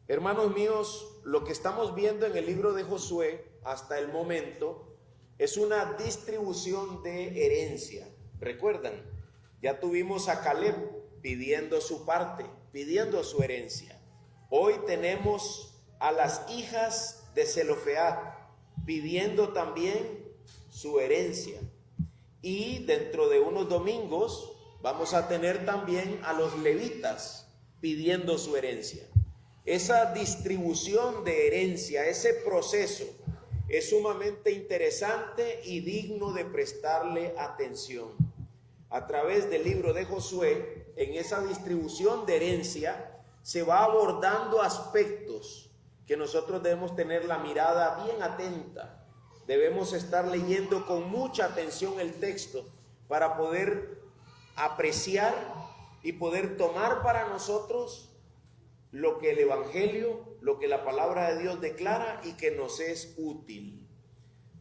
Hermanos míos, lo que estamos viendo en el libro de Josué hasta el momento es una distribución de herencia. ¿Recuerdan? Ya tuvimos a Caleb pidiendo su parte, pidiendo su herencia. Hoy tenemos a las hijas de Zelofead pidiendo también su herencia. Y dentro de unos domingos vamos a tener también a los levitas pidiendo su herencia. Esa distribución de herencia, ese proceso es sumamente interesante y digno de prestarle atención. A través del libro de Josué, en esa distribución de herencia, se va abordando aspectos que nosotros debemos tener la mirada bien atenta. Debemos estar leyendo con mucha atención el texto para poder apreciar y poder tomar para nosotros lo que el Evangelio, lo que la palabra de Dios declara y que nos es útil.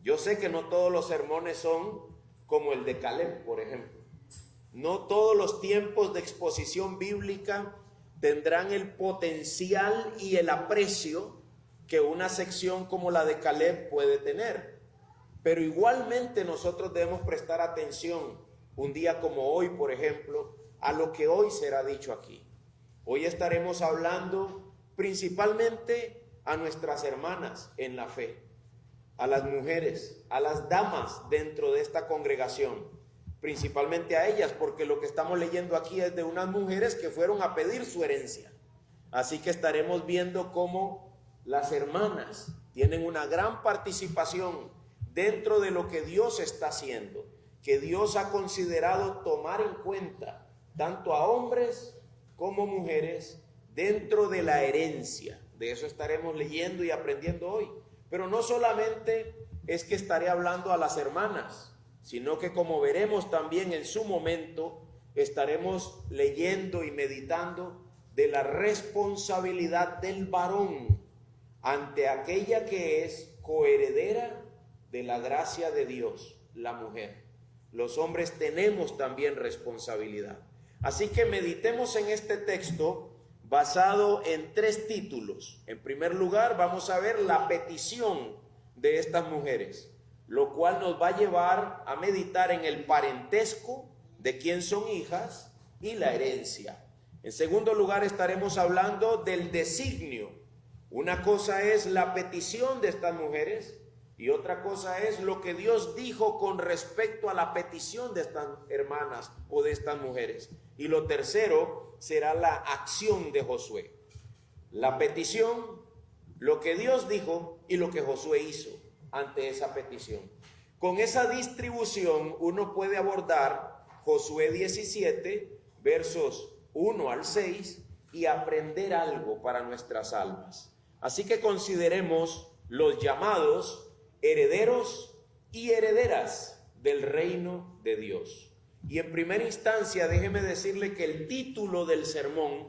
Yo sé que no todos los sermones son como el de Caleb, por ejemplo. No todos los tiempos de exposición bíblica tendrán el potencial y el aprecio que una sección como la de Caleb puede tener. Pero igualmente nosotros debemos prestar atención un día como hoy, por ejemplo, a lo que hoy será dicho aquí. Hoy estaremos hablando principalmente a nuestras hermanas en la fe, a las mujeres, a las damas dentro de esta congregación, principalmente a ellas, porque lo que estamos leyendo aquí es de unas mujeres que fueron a pedir su herencia. Así que estaremos viendo cómo las hermanas tienen una gran participación dentro de lo que Dios está haciendo, que Dios ha considerado tomar en cuenta tanto a hombres como mujeres dentro de la herencia. De eso estaremos leyendo y aprendiendo hoy. Pero no solamente es que estaré hablando a las hermanas, sino que, como veremos también en su momento, estaremos leyendo y meditando de la responsabilidad del varón ante aquella que es coheredera de la gracia de Dios, la mujer. Los hombres tenemos también responsabilidad. Así que meditemos en este texto basado en 3 títulos. En primer lugar, vamos a ver la petición de estas mujeres, lo cual nos va a llevar a meditar en el parentesco de quién son hijas y la herencia. En segundo lugar, estaremos hablando del designio. Una cosa es la petición de estas mujeres y otra cosa es lo que Dios dijo con respecto a la petición de estas hermanas o de estas mujeres. Y lo tercero será la acción de Josué. La petición, lo que Dios dijo y lo que Josué hizo ante esa petición. Con esa distribución uno puede abordar Josué 17, versos 1 al 6 y aprender algo para nuestras almas. Así que consideremos los llamados herederos y herederas del reino de Dios. Y en primera instancia, déjeme decirle que el título del sermón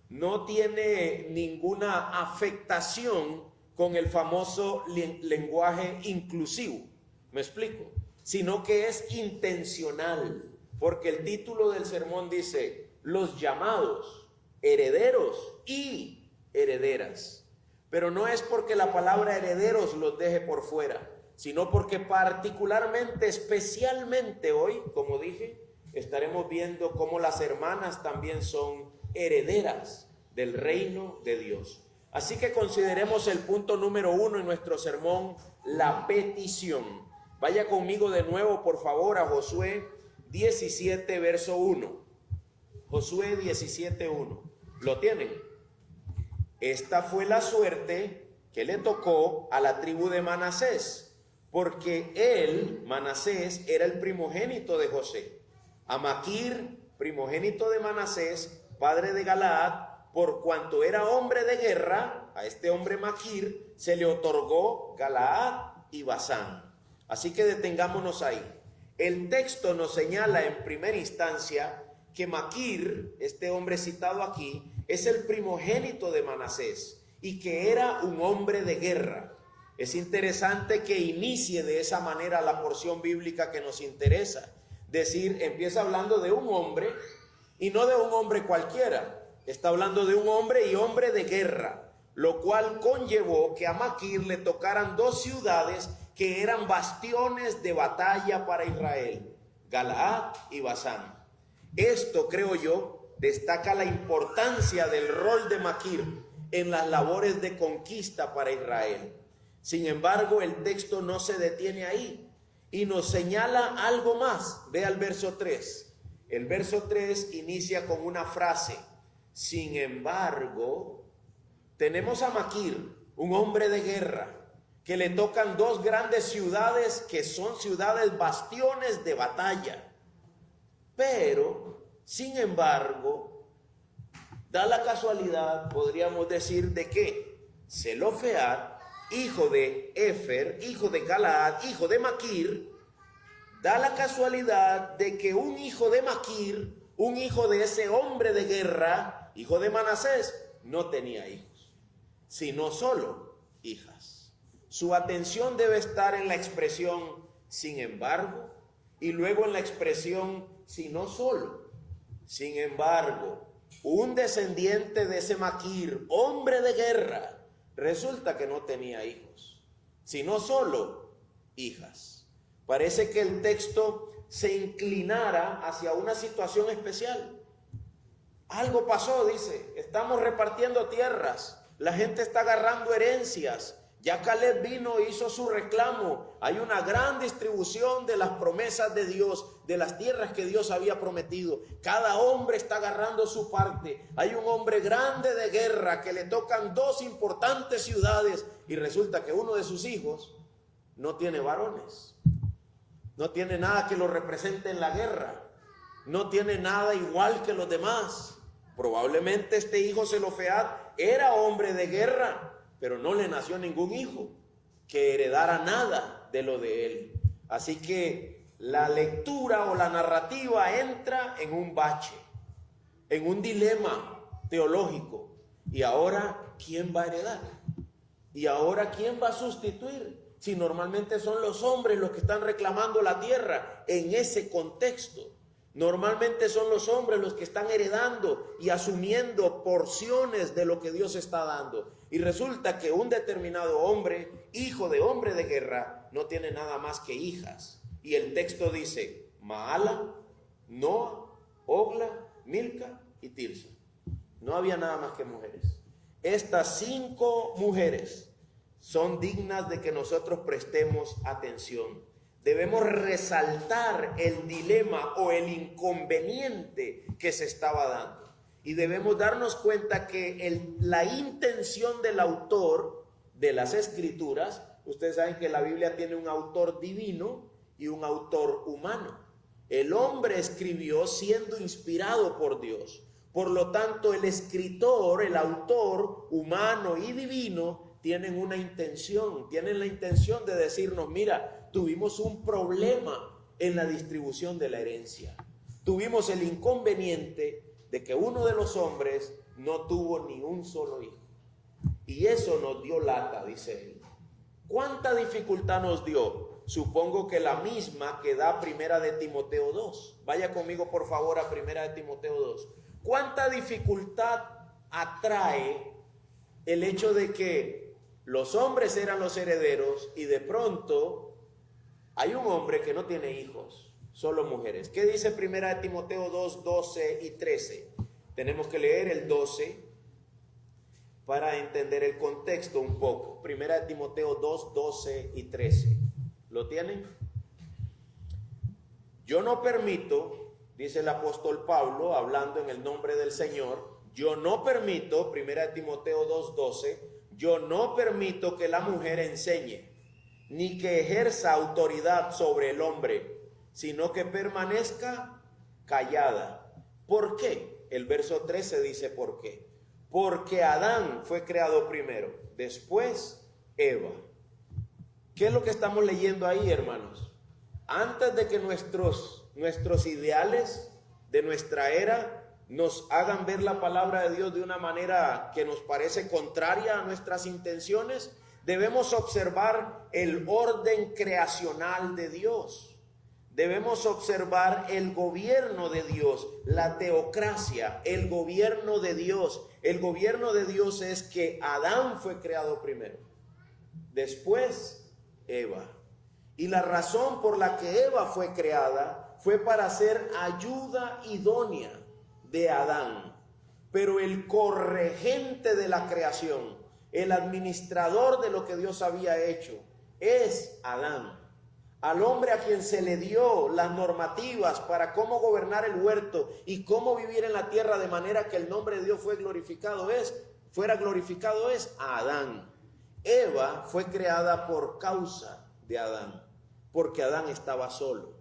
no tiene ninguna afectación con el famoso lenguaje inclusivo. ¿Me explico? Sino que es intencional, porque el título del sermón dice: los llamados, herederos y herederas. Pero no es porque la palabra herederos los deje por fuera, sino porque particularmente, especialmente hoy, como dije, estaremos viendo cómo las hermanas también son herederas del reino de Dios. Así que consideremos el punto número 1 en nuestro sermón, la petición. Vaya conmigo de nuevo, por favor, a Josué 17, verso 1. Josué 17, 1. ¿Lo tienen? Esta fue la suerte que le tocó a la tribu de Manasés, porque él, Manasés, era el primogénito de José. A Maquir, primogénito de Manasés, padre de Galaad, por cuanto era hombre de guerra, a este hombre Maquir se le otorgó Galaad y Basán. Así que detengámonos ahí. El texto nos señala en primera instancia que Maquir, este hombre citado aquí, es el primogénito de Manasés y que era un hombre de guerra. Es interesante que inicie de esa manera la porción bíblica que nos interesa. Decir, empieza hablando de un hombre y no de un hombre cualquiera. Está hablando de un hombre y hombre de guerra. lo cual conllevó que a Maquir le tocaran 2 ciudades que eran bastiones de batalla para Israel, Galaad y Basán. Esto, creo yo, destaca la importancia del rol de Maquir en las labores de conquista para Israel. Sin embargo, el texto no se detiene ahí y nos señala algo más. Ve al verso 3. El verso 3 inicia con una frase: sin embargo, tenemos a Maquir, un hombre de guerra, que le tocan 2 grandes ciudades que son ciudades bastiones de batalla. Pero, sin embargo, da la casualidad, podríamos decir, de que Zelofead, hijo de Efer, hijo de Galaad, hijo de Maquir, da la casualidad de que un hijo de Maquir, un hijo de ese hombre de guerra, hijo de Manasés, no tenía hijos, sino solo hijas. Su atención debe estar en la expresión sin embargo y luego en la expresión sino solo. Sin embargo, un descendiente de ese Maquir, hombre de guerra, resulta que no tenía hijos, sino solo hijas. Parece que el texto se inclinara hacia una situación especial. Algo pasó, dice, estamos repartiendo tierras, la gente está agarrando herencias, ya Caleb vino e hizo su reclamo, hay una gran distribución de las promesas de Dios, de las tierras que Dios había prometido, cada hombre está agarrando su parte, hay un hombre grande de guerra que le tocan 2 importantes ciudades y resulta que uno de sus hijos no tiene varones, no tiene nada que lo represente en la guerra, no tiene nada igual que los demás. Probablemente este hijo Zelofead era hombre de guerra, pero no le nació ningún hijo que heredara nada de lo de él. Así que la lectura o la narrativa entra en un bache, en un dilema teológico. Y ahora, ¿quién va a heredar? ¿Y ahora quién va a sustituir? Si normalmente son los hombres los que están reclamando la tierra en ese contexto. Normalmente son los hombres los que están heredando y asumiendo porciones de lo que Dios está dando. Y resulta que un determinado hombre, hijo de hombre de guerra, no tiene nada más que hijas. Y el texto dice, Maala, Noa, Ogla, Milca y Tirsa. No había nada más que mujeres. Estas 5 mujeres son dignas de que nosotros prestemos atención. Debemos resaltar el dilema o el inconveniente que se estaba dando. Y debemos darnos cuenta que la intención del autor de las Escrituras, ustedes saben que la Biblia tiene un autor divino y un autor humano. El hombre escribió siendo inspirado por Dios. Por lo tanto, el escritor, el autor humano y divino, tienen una intención, tienen la intención de decirnos, mira, tuvimos un problema en la distribución de la herencia. Tuvimos el inconveniente de que uno de los hombres no tuvo ni un solo hijo. Y eso nos dio lata, dice él. ¿Cuánta dificultad nos dio? Supongo que la misma que da Primera de Timoteo 2. Vaya conmigo por favor a Primera de Timoteo 2. ¿Cuánta dificultad atrae el hecho de que los hombres eran los herederos y de pronto hay un hombre que no tiene hijos, solo mujeres? ¿Qué dice Primera de Timoteo 2, 12 y 13? Tenemos que leer el 12 para entender el contexto un poco. Primera de Timoteo 2, 12 y 13. ¿Lo tienen? Yo no permito, dice el apóstol Pablo, hablando en el nombre del Señor, yo no permito, Primera de Timoteo 2, 12, yo no permito que la mujer enseñe, ni que ejerza autoridad sobre el hombre, sino que permanezca callada. ¿Por qué? El verso 13 dice ¿por qué? Porque Adán fue creado primero, después Eva. ¿Qué es lo que estamos leyendo ahí, hermanos? Antes de que nuestros ideales de nuestra era nos hagan ver la palabra de Dios de una manera que nos parece contraria a nuestras intenciones, debemos observar el orden creacional de Dios. Debemos observar el gobierno de Dios, la teocracia, el gobierno de Dios, el gobierno de Dios es que Adán fue creado primero, después Eva. Y la razón por la que Eva fue creada fue para ser ayuda idónea de Adán. Pero el corregente de la creación, el administrador de lo que Dios había hecho, es Adán. Al hombre a quien se le dio las normativas para cómo gobernar el huerto y cómo vivir en la tierra de manera que el nombre de Dios fuera glorificado es a Adán. Eva fue creada por causa de Adán, porque Adán estaba solo.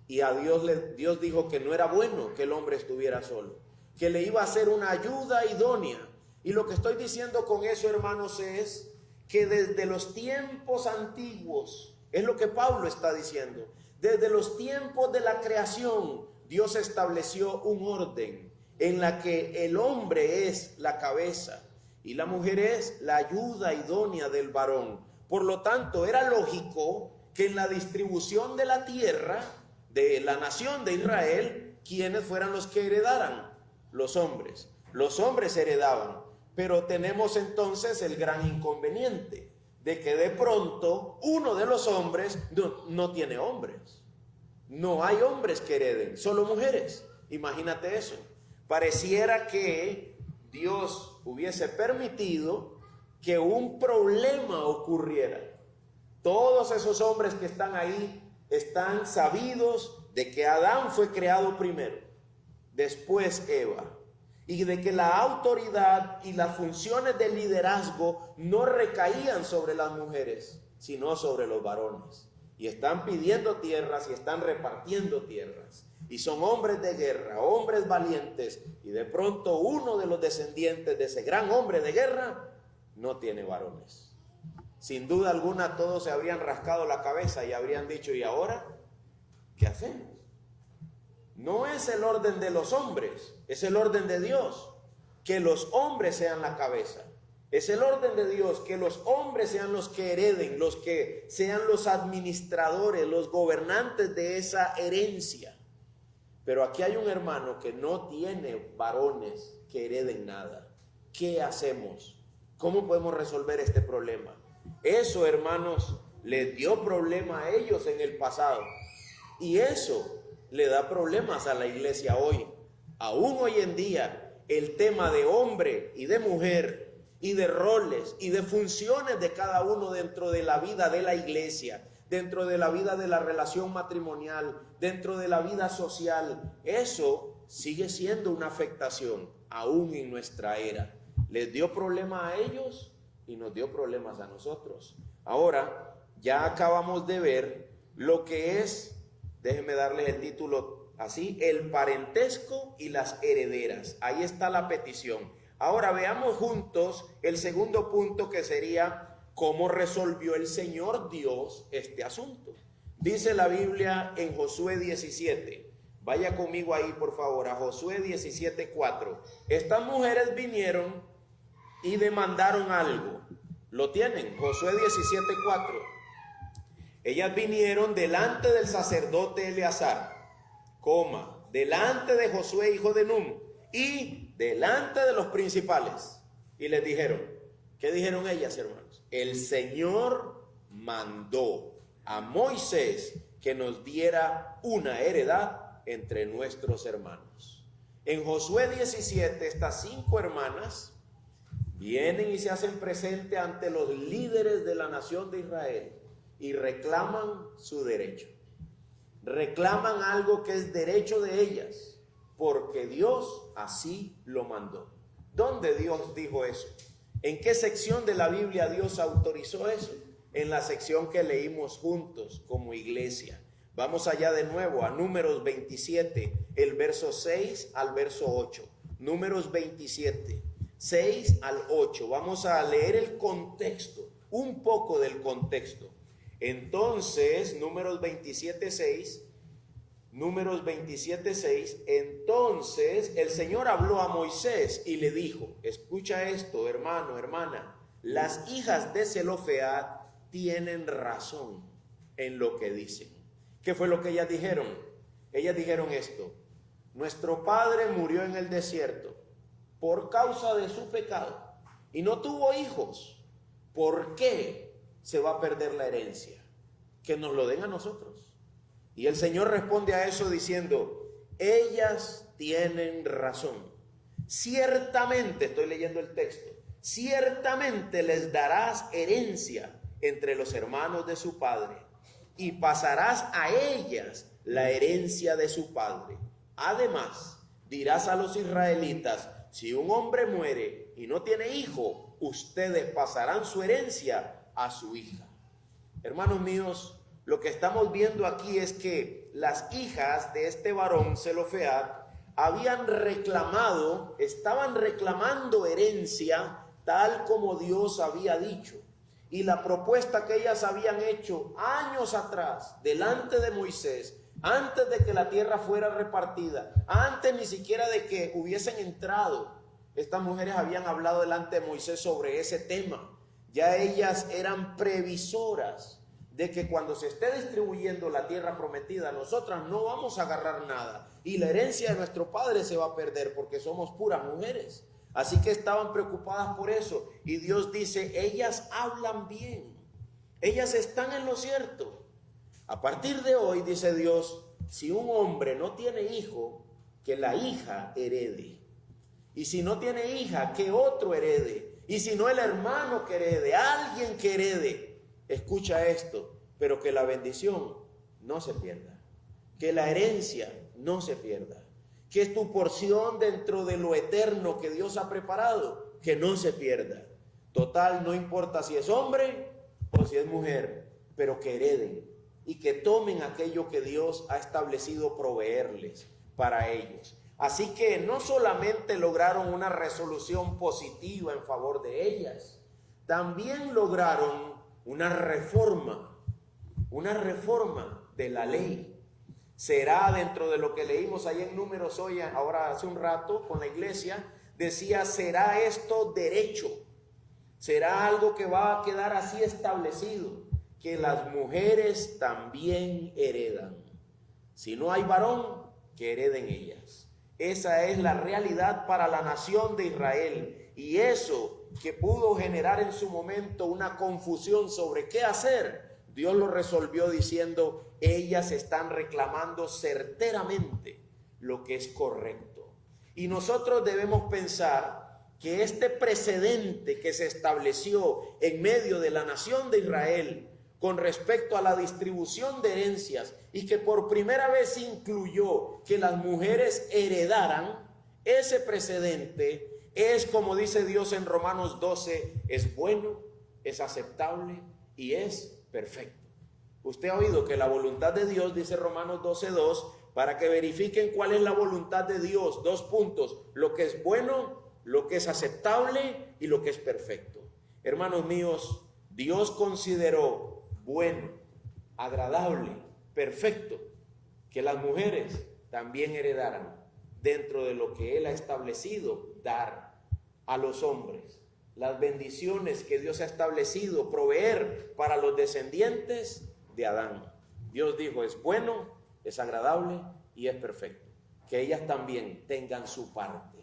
Y a Dios dijo que no era bueno que el hombre estuviera solo, que le iba a ser una ayuda idónea. Y lo que estoy diciendo con eso, hermanos, es que desde los tiempos antiguos, es lo que Pablo está diciendo, desde los tiempos de la creación, Dios estableció un orden en la que el hombre es la cabeza y la mujer es la ayuda idónea del varón. Por lo tanto, era lógico que en la distribución de la tierra, de la nación de Israel, quienes fueran los que heredaran, los hombres. Los hombres heredaban, pero tenemos entonces el gran inconveniente de que de pronto uno de los hombres no tiene hombres. No hay hombres que hereden, solo mujeres. Imagínate eso. Pareciera que Dios hubiese permitido que un problema ocurriera. Todos esos hombres que están ahí están sabidos de que Adán fue creado primero, después Eva, y de que la autoridad y las funciones de liderazgo no recaían sobre las mujeres, sino sobre los varones. Y están pidiendo tierras y están repartiendo tierras. Y son hombres de guerra, hombres valientes. Y de pronto uno de los descendientes de ese gran hombre de guerra no tiene varones. Sin duda alguna todos se habrían rascado la cabeza y habrían dicho, ¿y ahora qué hacemos? No es el orden de los hombres, es el orden de Dios, que los hombres sean la cabeza. Es el orden de Dios, que los hombres sean los que hereden, los que sean los administradores, los gobernantes de esa herencia. Pero aquí hay un hermano que no tiene varones que hereden nada. ¿Qué hacemos? ¿Cómo podemos resolver este problema? Eso, hermanos, les dio problema a ellos en el pasado. Y eso le da problemas a la iglesia hoy. Aún hoy en día, el tema de hombre y de mujer y de roles y de funciones de cada uno dentro de la vida de la iglesia, dentro de la vida de la relación matrimonial, dentro de la vida social, eso sigue siendo una afectación aún en nuestra era. Les dio problema a ellos y nos dio problemas a nosotros. Ahora, ya acabamos de ver lo que es, déjenme darles el título así, el parentesco y las herederas. Ahí está la petición. Ahora veamos juntos el segundo punto, que sería cómo resolvió el Señor Dios este asunto. Dice la Biblia en Josué 17. Vaya conmigo ahí, por favor, a Josué 17:4. Estas mujeres vinieron y demandaron algo. ¿Lo tienen? Josué 17:4. Ellas vinieron delante del sacerdote Eleazar, delante de Josué, hijo de Nun, y delante de los principales. Y les dijeron, ¿qué dijeron ellas, hermanos? El Señor mandó a Moisés que nos diera una heredad entre nuestros hermanos. En Josué 17, estas 5 hermanas vienen y se hacen presente ante los líderes de la nación de Israel y reclaman su derecho. Reclaman algo que es derecho de ellas, porque Dios así lo mandó. ¿Dónde Dios dijo eso? ¿En qué sección de la Biblia Dios autorizó eso? En la sección que leímos juntos como iglesia. Vamos allá de nuevo a Números 27, el verso 6 al verso 8. Números 27, 6 al 8. Vamos a leer el contexto, un poco del contexto. Entonces, Números 27, 6. Entonces el Señor habló a Moisés y le dijo, escucha esto, hermano, hermana, las hijas de Zelofead tienen razón en lo que dicen. ¿Qué fue lo que ellas dijeron? Ellas dijeron esto: nuestro padre murió en el desierto por causa de su pecado y no tuvo hijos, ¿por qué se va a perder la herencia? Que nos lo den a nosotros. Y el Señor responde a eso diciendo, ellas tienen razón. Ciertamente, estoy leyendo el texto, ciertamente les darás herencia entre los hermanos de su padre y pasarás a ellas la herencia de su padre. Además, dirás a los israelitas, si un hombre muere y no tiene hijo, ustedes pasarán su herencia a su hija. Hermanos míos, lo que estamos viendo aquí es que las hijas de este varón Zelofead estaban reclamando herencia tal como Dios había dicho. Y la propuesta que ellas habían hecho años atrás, delante de Moisés, antes de que la tierra fuera repartida, antes ni siquiera de que hubiesen entrado, estas mujeres habían hablado delante de Moisés sobre ese tema. Ya ellas eran previsoras de que cuando se esté distribuyendo la tierra prometida, nosotras no vamos a agarrar nada y la herencia de nuestro padre se va a perder porque somos puras mujeres. Así que estaban preocupadas por eso. Y Dios dice, ellas hablan bien, ellas están en lo cierto. A partir de hoy, dice Dios, si un hombre no tiene hijo, que la hija herede. Y si no tiene hija, que otro herede. Y si no, el hermano que herede, alguien que herede. Escucha esto, pero que la bendición no se pierda, que la herencia no se pierda, que es tu porción dentro de lo eterno que Dios ha preparado, que no se pierda. Total, no importa si es hombre o si es mujer, pero que hereden y que tomen aquello que Dios ha establecido proveerles para ellos. Así que no solamente lograron una resolución positiva en favor de ellas, también lograron una reforma de la ley. Será dentro de lo que leímos ahí en Números hoy, ahora hace un rato con la iglesia, decía, será esto derecho, será algo que va a quedar así establecido, que las mujeres también heredan. Si no hay varón, que hereden ellas. Esa es la realidad para la nación de Israel. Y eso que pudo generar en su momento una confusión sobre qué hacer, Dios lo resolvió diciendo, ellas están reclamando certeramente lo que es correcto. Y nosotros debemos pensar que este precedente que se estableció en medio de la nación de Israel con respecto a la distribución de herencias y que por primera vez incluyó que las mujeres heredaran, ese precedente es, como dice Dios en Romanos 12, es bueno, es aceptable y es perfecto. Usted ha oído que la voluntad de Dios, dice Romanos 12:2, para que verifiquen cuál es la voluntad de Dios. 2 puntos, lo que es bueno, lo que es aceptable y lo que es perfecto. Hermanos míos, Dios consideró bueno, agradable, perfecto, que las mujeres también heredaran dentro de lo que Él ha establecido dar a los hombres. Las bendiciones que Dios ha establecido, proveer para los descendientes de Adán. Dios dijo, es bueno, es agradable y es perfecto. Que ellas también tengan su parte.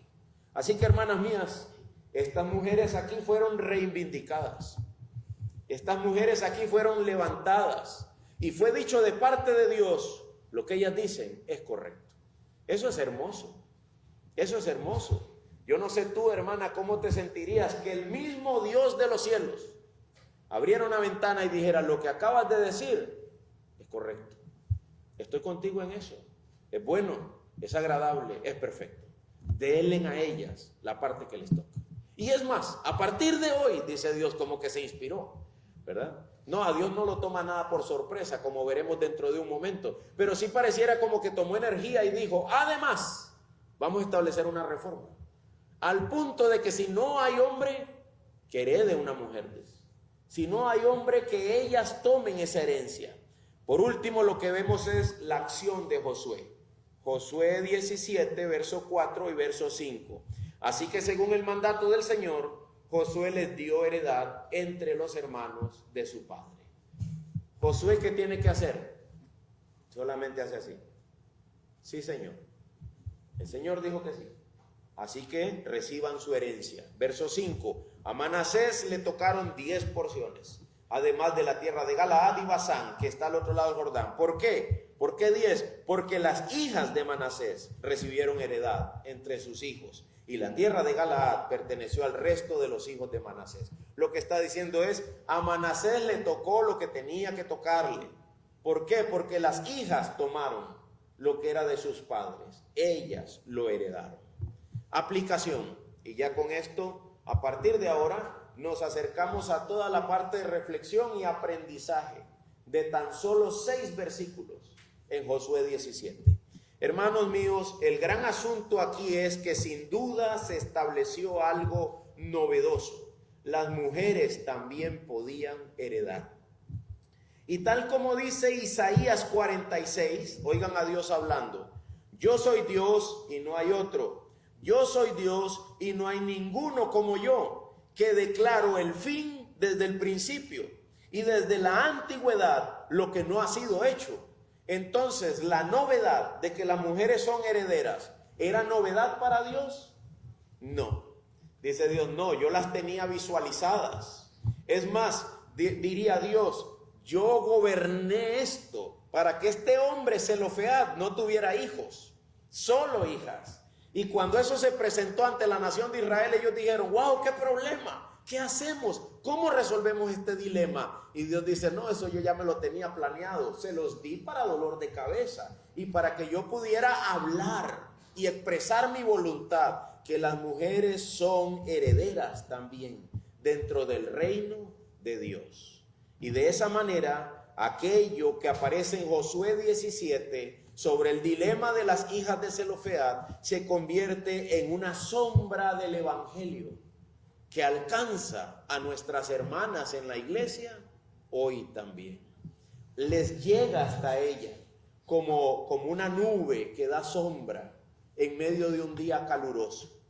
Así que, hermanas mías, estas mujeres aquí fueron reivindicadas. Estas mujeres aquí fueron levantadas. Y fue dicho de parte de Dios, lo que ellas dicen es correcto. Eso es hermoso. Eso es hermoso. Yo no sé tú, hermana, cómo te sentirías que el mismo Dios de los cielos abriera una ventana y dijera, lo que acabas de decir es correcto. Estoy contigo en eso. Es bueno, es agradable, es perfecto. Denle a ellas la parte que les toca. Y es más, a partir de hoy, dice Dios, como que se inspiró, ¿verdad? No, a Dios no lo toma nada por sorpresa, como veremos dentro de un momento. Pero sí pareciera como que tomó energía y dijo, además, vamos a establecer una reforma. Al punto de que si no hay hombre, que herede una mujer. Si no hay hombre, que ellas tomen esa herencia. Por último, lo que vemos es la acción de Josué. Josué 17, verso 4 y verso 5. Así que según el mandato del Señor, Josué les dio heredad entre los hermanos de su padre. Josué, ¿qué tiene que hacer? Solamente hace así. Sí, Señor. El Señor dijo que sí. así que reciban su herencia. Verso 5, a Manasés le tocaron 10 porciones, además de la tierra de Galaad y Basán, que está al otro lado del Jordán. ¿Por qué? ¿Por qué 10? Porque las hijas de Manasés recibieron heredad entre sus hijos, y la tierra de Galaad perteneció al resto de los hijos de Manasés. Lo que está diciendo es, a Manasés le tocó lo que tenía que tocarle. ¿Por qué? Porque las hijas tomaron lo que era de sus padres. Ellas lo heredaron. Aplicación. Y ya con esto, a partir de ahora, nos acercamos a toda la parte de reflexión y aprendizaje de tan solo 6 versículos en Josué 17. Hermanos míos, el gran asunto aquí es que sin duda se estableció algo novedoso. Las mujeres también podían heredar. Y tal como dice Isaías 46, oigan a Dios hablando: yo soy Dios y no hay otro. Yo soy Dios y no hay ninguno como yo, que declaro el fin desde el principio y desde la antigüedad lo que no ha sido hecho. Entonces, la novedad de que las mujeres son herederas, ¿era novedad para Dios? No. Dice Dios, no, yo las tenía visualizadas. Es más, diría Dios, yo goberné esto para que este hombre Zelofehad no tuviera hijos, solo hijas. Y cuando eso se presentó ante la nación de Israel, ellos dijeron, wow, qué problema. ¿Qué hacemos? ¿Cómo resolvemos este dilema? Y Dios dice, no, eso yo ya me lo tenía planeado. Se los di para dolor de cabeza y para que yo pudiera hablar y expresar mi voluntad, que las mujeres son herederas también dentro del reino de Dios. Y de esa manera, aquello que aparece en Josué 17 sobre el dilema de las hijas de Zelofehad se convierte en una sombra del evangelio que alcanza a nuestras hermanas en la iglesia hoy también. Les llega hasta ella como una nube que da sombra en medio de un día caluroso,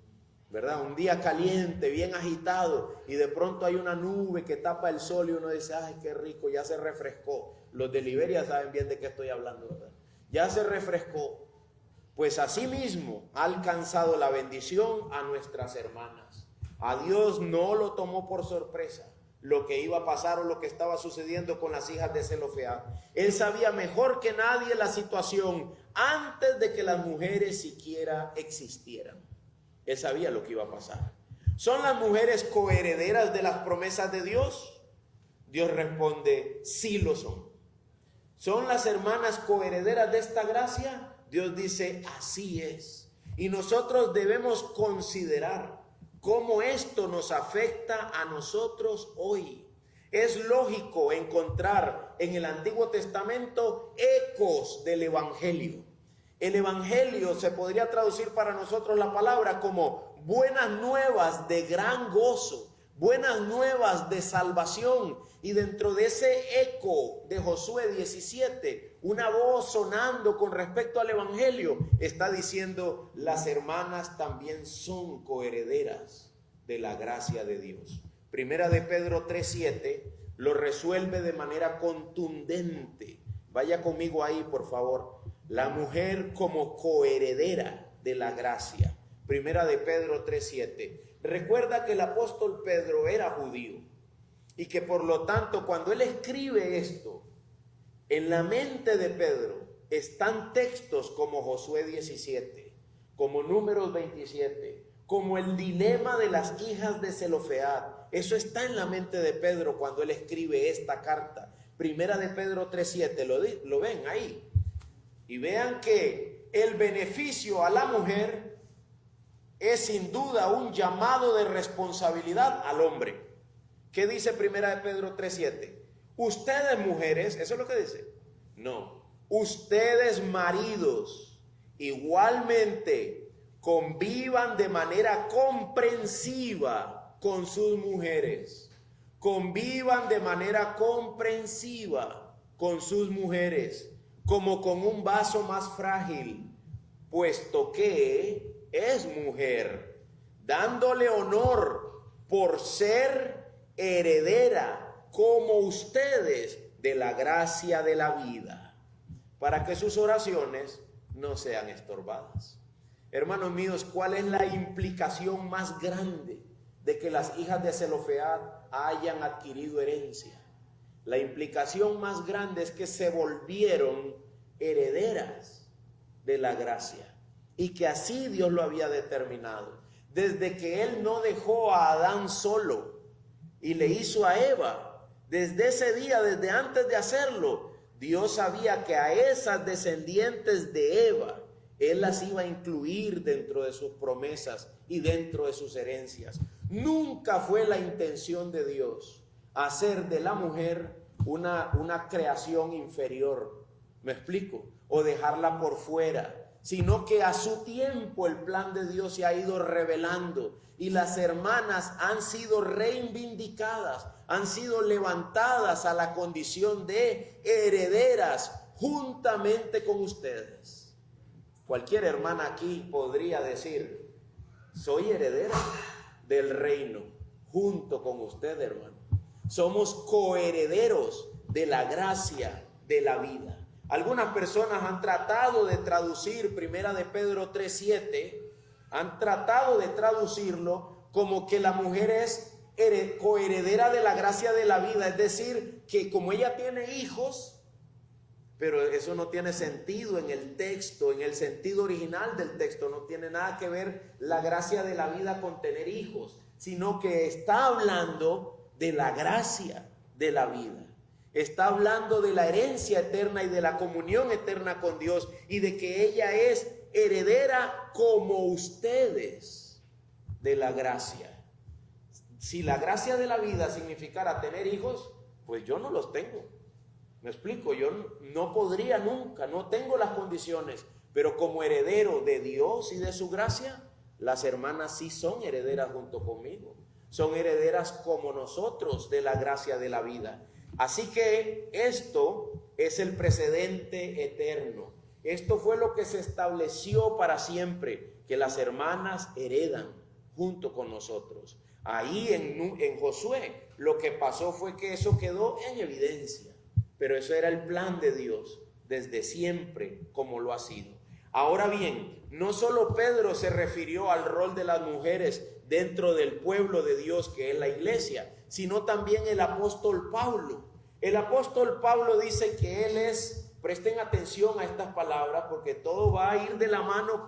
¿verdad? Un día caliente, bien agitado, y de pronto hay una nube que tapa el sol y uno dice, ay, qué rico, ya se refrescó. Los de Liberia saben bien de qué estoy hablando, ¿verdad? Ya se refrescó. Pues así mismo ha alcanzado la bendición a nuestras hermanas. A Dios no lo tomó por sorpresa lo que iba a pasar o lo que estaba sucediendo con las hijas de Zelofehad. Él sabía mejor que nadie la situación antes de que las mujeres siquiera existieran. Él sabía lo que iba a pasar. ¿Son las mujeres coherederas de las promesas de Dios? Dios responde, sí lo son. ¿Son las hermanas coherederas de esta gracia? Dios dice, así es. Y nosotros debemos considerar cómo esto nos afecta a nosotros hoy. Es lógico encontrar en el Antiguo Testamento ecos del Evangelio. El Evangelio se podría traducir para nosotros la palabra como buenas nuevas de gran gozo, buenas nuevas de salvación. Y dentro de ese eco de Josué 17, una voz sonando con respecto al Evangelio está diciendo, las hermanas también son coherederas de la gracia de Dios. Primera de Pedro 3:7 lo resuelve de manera contundente. Vaya conmigo ahí, por favor. La mujer como coheredera de la gracia. Primera de Pedro 3:7. Recuerda que el apóstol Pedro era judío y que por lo tanto cuando él escribe esto, en la mente de Pedro están textos como Josué 17, como Números 27, como el dilema de las hijas de Zelofehad. Eso está en la mente de Pedro cuando él escribe esta carta. Primera de Pedro 3:7, ¿lo ven ahí? Y vean que el beneficio a la mujer es sin duda un llamado de responsabilidad al hombre. ¿Qué dice Primera de Pedro 3:7? Ustedes mujeres, ¿eso es lo que dice? No. Ustedes maridos, igualmente convivan de manera comprensiva con sus mujeres. Convivan de manera comprensiva con sus mujeres, como con un vaso más frágil, puesto que es mujer, dándole honor por ser heredera como ustedes de la gracia de la vida, para que sus oraciones no sean estorbadas. Hermanos míos, ¿cuál es la implicación más grande de que las hijas de Zelofead hayan adquirido herencia? La implicación más grande es que se volvieron herederas de la gracia y que así Dios lo había determinado. Desde que Él no dejó a Adán solo y le hizo a Eva, desde ese día, desde antes de hacerlo, Dios sabía que a esas descendientes de Eva Él las iba a incluir dentro de sus promesas y dentro de sus herencias. Nunca fue la intención de Dios hacer de la mujer una creación inferior, ¿me explico? O dejarla por fuera, sino que a su tiempo el plan de Dios se ha ido revelando y las hermanas han sido reivindicadas, han sido levantadas a la condición de herederas juntamente con ustedes. Cualquier hermana aquí podría decir: soy heredera del reino junto con usted, hermano. Somos coherederos de la gracia de la vida. Algunas personas han tratado de traducir Primera de Pedro 3:7, han tratado de traducirlo como que la mujer es coheredera de la gracia de la vida, es decir, que como ella tiene hijos, pero eso no tiene sentido en el texto, en el sentido original del texto, no tiene nada que ver la gracia de la vida con tener hijos, sino que está hablando de la gracia de la vida. Está hablando de la herencia eterna y de la comunión eterna con Dios y de que ella es heredera como ustedes de la gracia. Si la gracia de la vida significara tener hijos, pues yo no los tengo. Me explico, yo no podría nunca, no tengo las condiciones, pero como heredero de Dios y de su gracia, las hermanas sí son herederas junto conmigo. Son herederas como nosotros de la gracia de la vida. Así que esto es el precedente eterno. Esto fue lo que se estableció para siempre, que las hermanas heredan junto con nosotros. Ahí en Josué lo que pasó fue que eso quedó en evidencia, pero eso era el plan de Dios desde siempre, como lo ha sido. Ahora bien, no solo Pedro se refirió al rol de las mujeres dentro del pueblo de Dios que es la iglesia, sino también el apóstol Pablo. El apóstol Pablo dice que él es, presten atención a estas palabras porque todo va a ir de la mano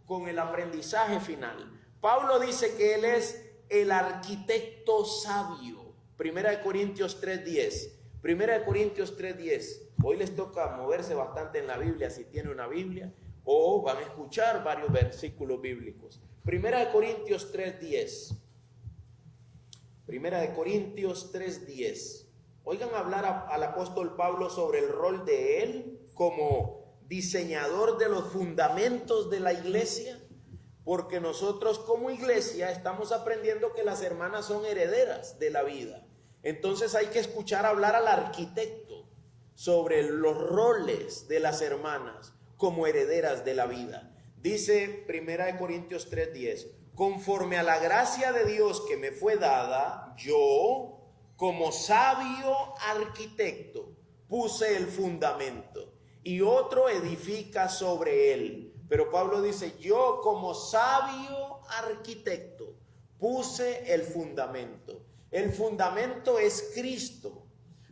con el aprendizaje final. Pablo dice que él es el arquitecto sabio. Primera de Corintios 3:10. Primera de Corintios 3:10. Hoy les toca moverse bastante en la Biblia si tiene una Biblia, o van a escuchar varios versículos bíblicos. Primera de Corintios 3:10. Primera de Corintios 3:10. Oigan hablar al apóstol Pablo sobre el rol de él como diseñador de los fundamentos de la iglesia, porque nosotros como iglesia estamos aprendiendo que las hermanas son herederas de la vida. Entonces hay que escuchar hablar al arquitecto sobre los roles de las hermanas como herederas de la vida. Dice Primera de Corintios 3:10, conforme a la gracia de Dios que me fue dada, yo, como sabio arquitecto, puse el fundamento y otro edifica sobre él. Pero Pablo dice, yo como sabio arquitecto puse el fundamento. El fundamento es Cristo,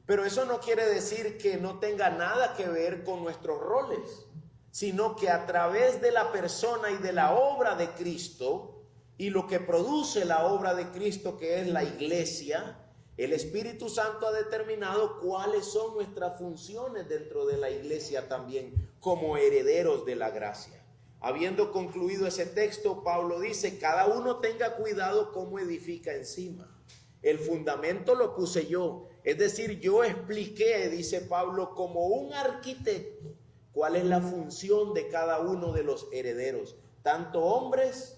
pero eso no quiere decir que no tenga nada que ver con nuestros roles, sino que a través de la persona y de la obra de Cristo y lo que produce la obra de Cristo, que es la iglesia, el Espíritu Santo ha determinado cuáles son nuestras funciones dentro de la iglesia también como herederos de la gracia. Habiendo concluido ese texto, Pablo dice, cada uno tenga cuidado cómo edifica encima. El fundamento lo puse yo, es decir, yo expliqué, dice Pablo, como un arquitecto, cuál es la función de cada uno de los herederos, tanto hombres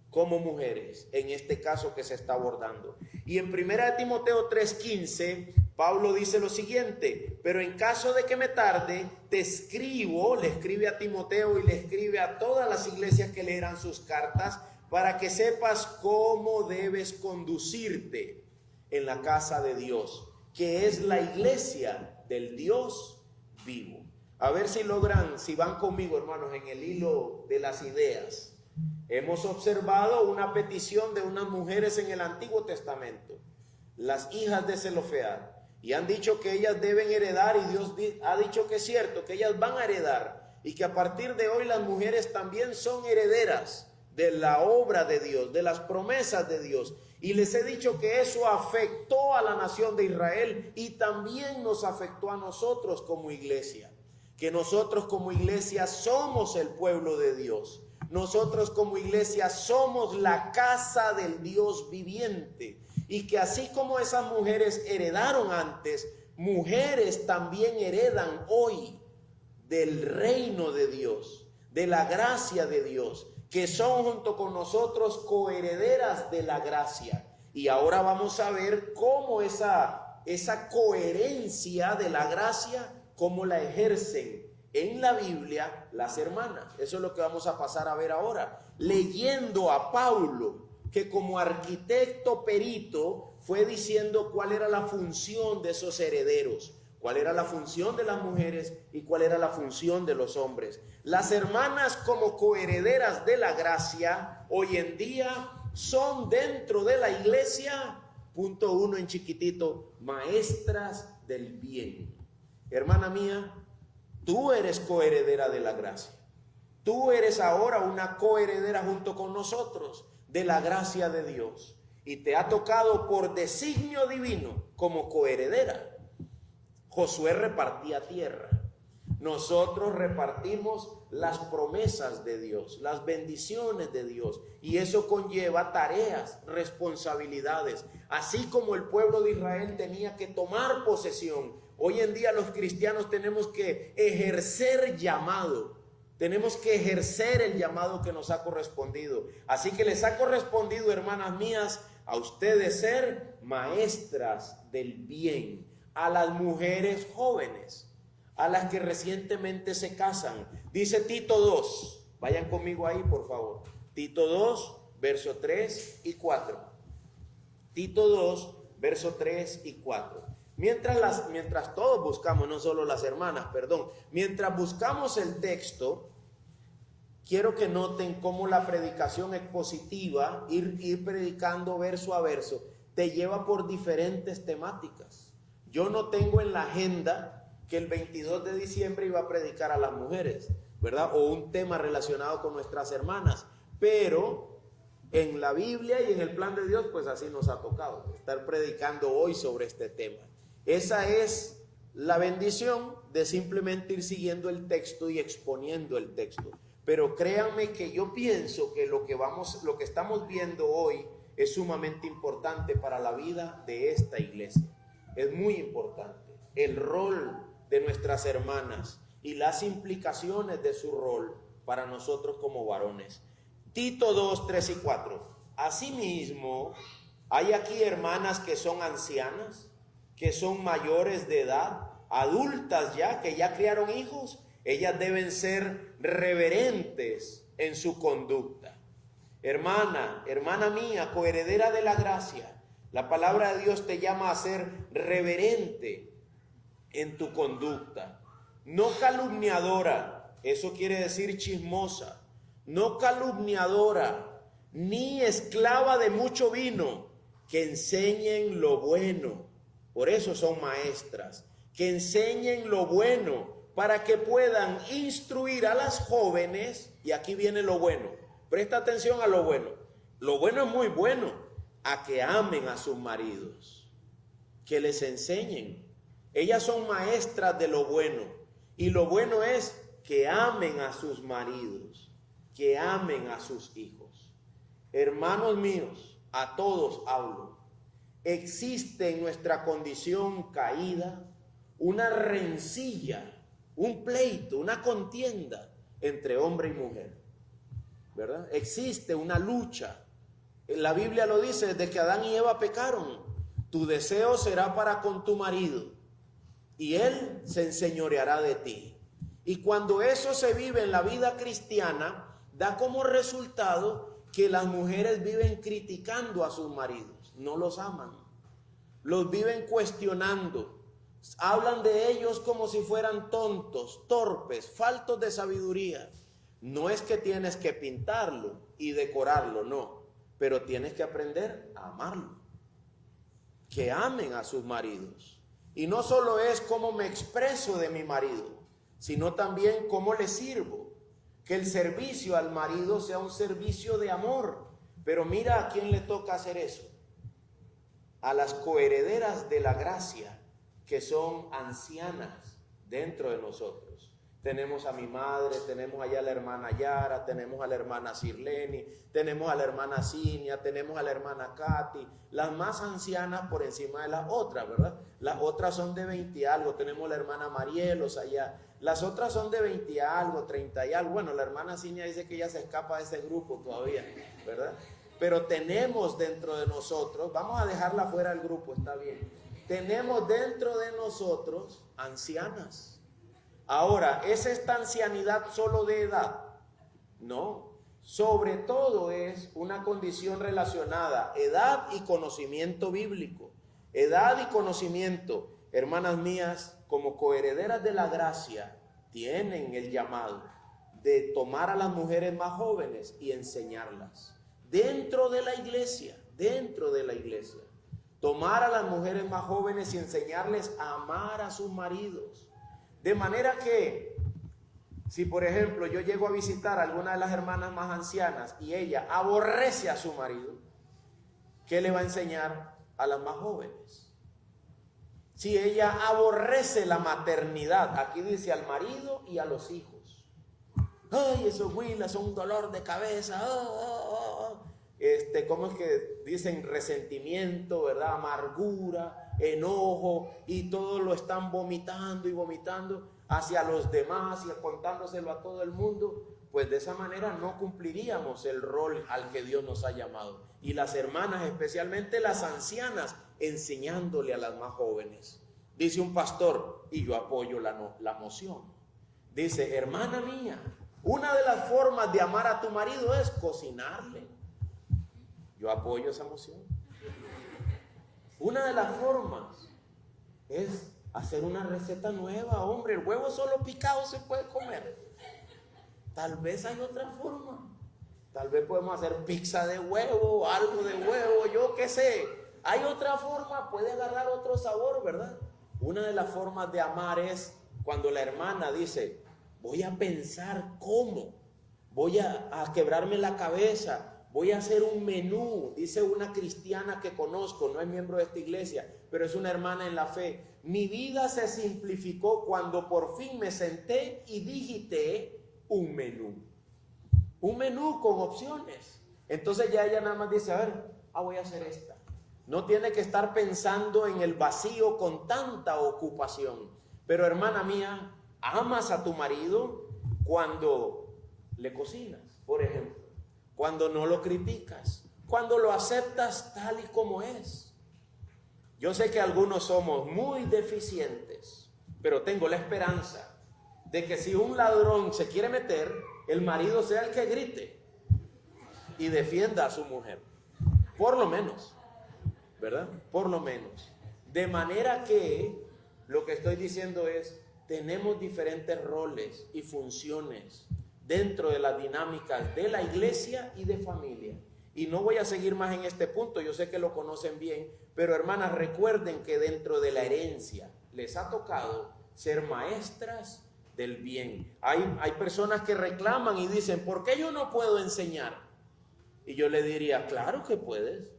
como mujeres, en este caso que se está abordando. Y en 1 Timoteo 3:15, Pablo dice lo siguiente, pero en caso de que me tarde, te escribo, le escribe a Timoteo y le escribe a todas las iglesias que leerán sus cartas, para que sepas cómo debes conducirte en la casa de Dios, que es la iglesia del Dios vivo. A ver si logran, si van conmigo, hermanos, en el hilo de las ideas. hemos observado una petición de unas mujeres en el Antiguo Testamento, las hijas de Zelofead, y han dicho que ellas deben heredar, y Dios ha dicho que es cierto, que ellas van a heredar, y que a partir de hoy las mujeres también son herederas de la obra de Dios, de las promesas de Dios. Y les he dicho que eso afectó a la nación de Israel y también nos afectó a nosotros como iglesia. Que nosotros como iglesia somos el pueblo de Dios. Nosotros como iglesia somos la casa del Dios viviente. Y que así como esas mujeres heredaron antes, mujeres también heredan hoy del reino de Dios, de la gracia de Dios, que son junto con nosotros coherederas de la gracia. Y ahora vamos a ver cómo esa coherencia de la gracia, cómo la ejercen en la Biblia las hermanas. Eso es lo que vamos a pasar a ver ahora, leyendo a Pablo, que como arquitecto perito fue diciendo cuál era la función de esos herederos, cuál era la función de las mujeres y cuál era la función de los hombres. Las hermanas como coherederas de la gracia hoy en día son dentro de la iglesia, punto 1 en chiquitito, maestras del bien. Hermana mía, tú eres coheredera de la gracia. Tú eres ahora una coheredera junto con nosotros de la gracia de Dios. Y te ha tocado por designio divino como coheredera. Josué repartía tierra. Nosotros repartimos las promesas de Dios, las bendiciones de Dios. Y eso conlleva tareas, responsabilidades. Así como el pueblo de Israel tenía que tomar posesión, hoy en día los cristianos tenemos que ejercer llamado. Tenemos que ejercer el llamado que nos ha correspondido. Así que les ha correspondido, hermanas mías, a ustedes ser maestras del bien. A las mujeres jóvenes, a las que recientemente se casan. Dice Tito 2, vayan conmigo ahí por favor. Tito 2, verso 3 y 4. Tito 2, verso 3 y 4. Mientras todos buscamos, no solo las hermanas, mientras buscamos el texto, quiero que noten cómo la predicación expositiva, ir predicando verso a verso, te lleva por diferentes temáticas. Yo no tengo en la agenda que el 22 de diciembre iba a predicar a las mujeres, ¿verdad? O un tema relacionado con nuestras hermanas. Pero en la Biblia y en el plan de Dios, pues así nos ha tocado estar predicando hoy sobre este tema. Esa es la bendición de simplemente ir siguiendo el texto y exponiendo el texto. Pero créanme que yo pienso que lo que estamos viendo hoy es sumamente importante para la vida de esta iglesia. Es muy importante el rol de nuestras hermanas y las implicaciones de su rol para nosotros como varones. Tito 2, 3 y 4. Asimismo, hay aquí hermanas que son ancianas, que son mayores de edad, adultas ya, que ya criaron hijos. Ellas deben ser reverentes en su conducta. Hermana mía, coheredera de la gracia, la palabra de Dios te llama a ser reverente en tu conducta. No calumniadora, eso quiere decir chismosa. No calumniadora, ni esclava de mucho vino, que enseñen lo bueno. Por eso son maestras, que enseñen lo bueno, para que puedan instruir a las jóvenes. Y aquí viene lo bueno. Presta atención a lo bueno. Lo bueno es muy bueno. A que amen a sus maridos, que les enseñen. Ellas son maestras de lo bueno. Y lo bueno es que amen a sus maridos, que amen a sus hijos. Hermanos míos, a todos hablo. Existe en nuestra condición caída una rencilla, un pleito, una contienda entre hombre y mujer, ¿verdad? Existe una lucha. La Biblia lo dice, desde que Adán y Eva pecaron, tu deseo será para con tu marido y él se enseñoreará de ti. Y cuando eso se vive en la vida cristiana, da como resultado que las mujeres viven criticando a sus maridos, no los aman, los viven cuestionando, hablan de ellos como si fueran tontos, torpes, faltos de sabiduría. No es que tienes que pintarlo y decorarlo, no, pero tienes que aprender a amarlo. Que amen a sus maridos. Y no solo es cómo me expreso de mi marido, sino también cómo le sirvo. Que el servicio al marido sea un servicio de amor. Pero mira a quién le toca hacer eso. A las coherederas de la gracia, que son ancianas dentro de nosotros. Tenemos a mi madre, tenemos allá a la hermana Yara, tenemos a la hermana Sirleni, tenemos a la hermana Cinia, tenemos a la hermana Katy, las más ancianas por encima de las otras, ¿verdad? Las otras son de 20 y algo, tenemos a la hermana Marielos allá, las otras son de 20 y algo, 30 y algo, bueno, la hermana Cinia dice que ella se escapa de ese grupo todavía, ¿verdad? Pero tenemos dentro de nosotros, vamos a dejarla fuera del grupo, está bien, tenemos dentro de nosotros ancianas. Ahora, ¿es esta ancianidad solo de edad? No, sobre todo es una condición relacionada, edad y conocimiento bíblico. Edad y conocimiento, hermanas mías, como coherederas de la gracia, tienen el llamado de tomar a las mujeres más jóvenes y enseñarlas. Dentro de la iglesia, tomar a las mujeres más jóvenes y enseñarles a amar a sus maridos. De manera que, si por ejemplo yo llego a visitar a alguna de las hermanas más ancianas y ella aborrece a su marido, ¿qué le va a enseñar a las más jóvenes? Si ella aborrece la maternidad, aquí dice al marido y a los hijos. Ay, esos huilas son un dolor de cabeza. ¿Cómo es que dicen? Resentimiento, ¿verdad? Amargura, enojo, y todo lo están vomitando y vomitando hacia los demás y contándoselo a todo el mundo. Pues de esa manera no cumpliríamos el rol al que Dios nos ha llamado. Y las hermanas, especialmente las ancianas, enseñándole a las más jóvenes. Dice un pastor, y yo apoyo la moción. Dice, hermana mía, una de las formas de amar a tu marido es cocinarle. Yo apoyo esa moción. Una de las formas es hacer una receta nueva, hombre. El huevo solo picado se puede comer. Tal vez hay otra forma. Tal vez podemos hacer pizza de huevo, algo de huevo, yo qué sé. Hay otra forma, puede agarrar otro sabor, ¿verdad? Una de las formas de amar es cuando la hermana dice, voy a pensar cómo, voy a quebrarme la cabeza. Voy a hacer un menú, dice una cristiana que conozco, no es miembro de esta iglesia, pero es una hermana en la fe. Mi vida se simplificó cuando por fin me senté y digité un menú. Un menú con opciones. Entonces ya ella nada más dice, a ver, voy a hacer esta. No tiene que estar pensando en el vacío con tanta ocupación. Pero hermana mía, amas a tu marido cuando le cocinas, por ejemplo. Cuando no lo criticas, cuando lo aceptas tal y como es. Yo sé que algunos somos muy deficientes, pero tengo la esperanza de que si un ladrón se quiere meter, el marido sea el que grite y defienda a su mujer. Por lo menos, ¿verdad? Por lo menos. De manera que lo que estoy diciendo es, tenemos diferentes roles y funciones dentro de las dinámicas de la iglesia y de familia. Y no voy a seguir más en este punto, yo sé que lo conocen bien, pero hermanas, recuerden que dentro de la herencia les ha tocado ser maestras del bien. Hay personas que reclaman y dicen, ¿por qué yo no puedo enseñar? Y yo le diría, claro que puedes.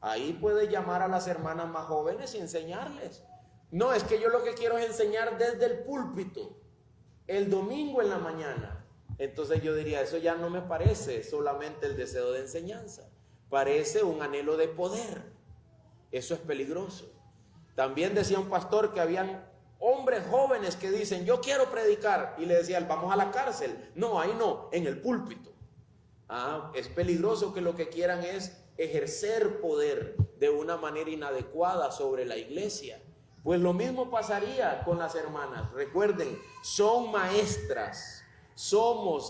Ahí puedes llamar a las hermanas más jóvenes y enseñarles. No, es que yo lo que quiero es enseñar desde el púlpito, el domingo en la mañana. Entonces yo diría, eso ya no me parece solamente el deseo de enseñanza, parece un anhelo de poder. Eso es peligroso. También decía un pastor que habían hombres jóvenes que dicen, yo quiero predicar, y le decía, vamos a la cárcel. No, ahí no, en el púlpito. Es peligroso que lo que quieran es ejercer poder de una manera inadecuada sobre la iglesia. Pues lo mismo pasaría con las hermanas. Recuerden, son maestras.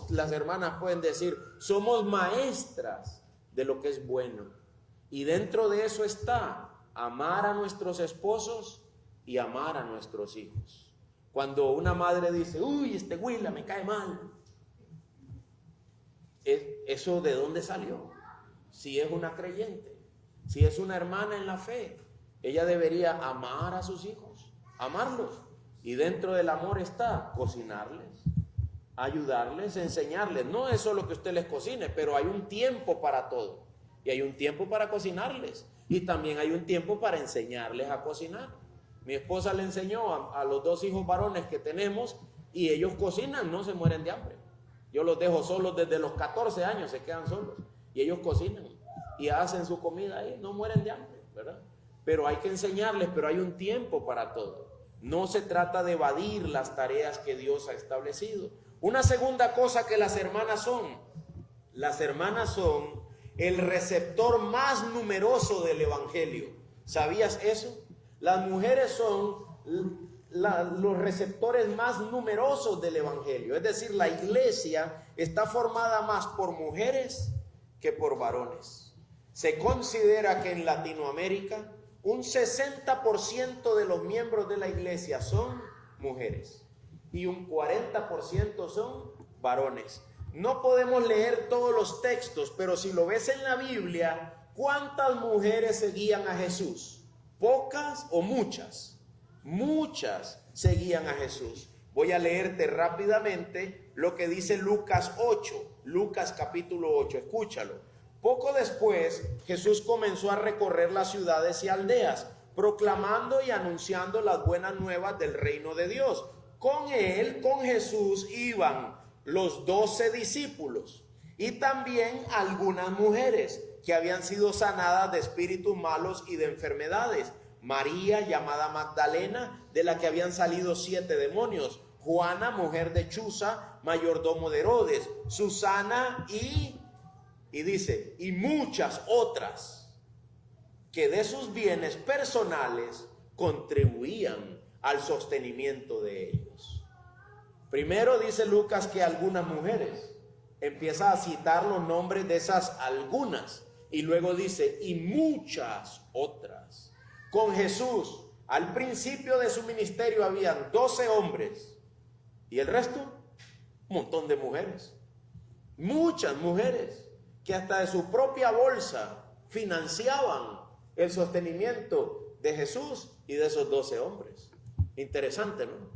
Las hermanas pueden decir, somos maestras de lo que es bueno. Y dentro de eso está amar a nuestros esposos y amar a nuestros hijos. Cuando una madre dice, uy, este Huila me cae mal, ¿Eso de dónde salió? Si es una creyente, si es una hermana en la fe, ella debería amar a sus hijos, amarlos. Y dentro del amor está cocinarles, ayudarles, enseñarles. No es solo que usted les cocine, pero hay un tiempo para todo. Y hay un tiempo para cocinarles. Y también hay un tiempo para enseñarles a cocinar. Mi esposa le enseñó a los 2 hijos varones que tenemos, y ellos cocinan, no se mueren de hambre. Yo los dejo solos desde los 14 años, se quedan solos. Y ellos cocinan y hacen su comida ahí, no mueren de hambre, ¿verdad? Pero hay que enseñarles, pero hay un tiempo para todo. No se trata de evadir las tareas que Dios ha establecido. Una segunda cosa que las hermanas son el receptor más numeroso del evangelio. ¿Sabías eso? Las mujeres son los receptores más numerosos del evangelio. Es decir, la iglesia está formada más por mujeres que por varones. Se considera que en Latinoamérica un 60% de los miembros de la iglesia son mujeres y un 40% son varones. No podemos leer todos los textos, pero si lo ves en la Biblia, ¿cuántas mujeres seguían a Jesús? ¿Pocas o muchas? Muchas seguían a Jesús. Voy a leerte rápidamente lo que dice Lucas 8, Lucas capítulo 8, escúchalo. Poco después, Jesús comenzó a recorrer las ciudades y aldeas, proclamando y anunciando las buenas nuevas del reino de Dios. Con él, con Jesús, iban los 12 discípulos y también algunas mujeres que habían sido sanadas de espíritus malos y de enfermedades. María, llamada Magdalena, de la que habían salido 7 demonios. Juana, mujer de Chuza, mayordomo de Herodes. Susana y dice, y muchas otras que de sus bienes personales contribuían al sostenimiento de ellos. Primero dice Lucas que algunas mujeres, empieza a citar los nombres de esas algunas, y luego dice, y muchas otras. Con Jesús, al principio de su ministerio habían 12 hombres, y el resto, un montón de mujeres. Muchas mujeres que hasta de su propia bolsa financiaban el sostenimiento de Jesús y de esos 12 hombres. Interesante, ¿no?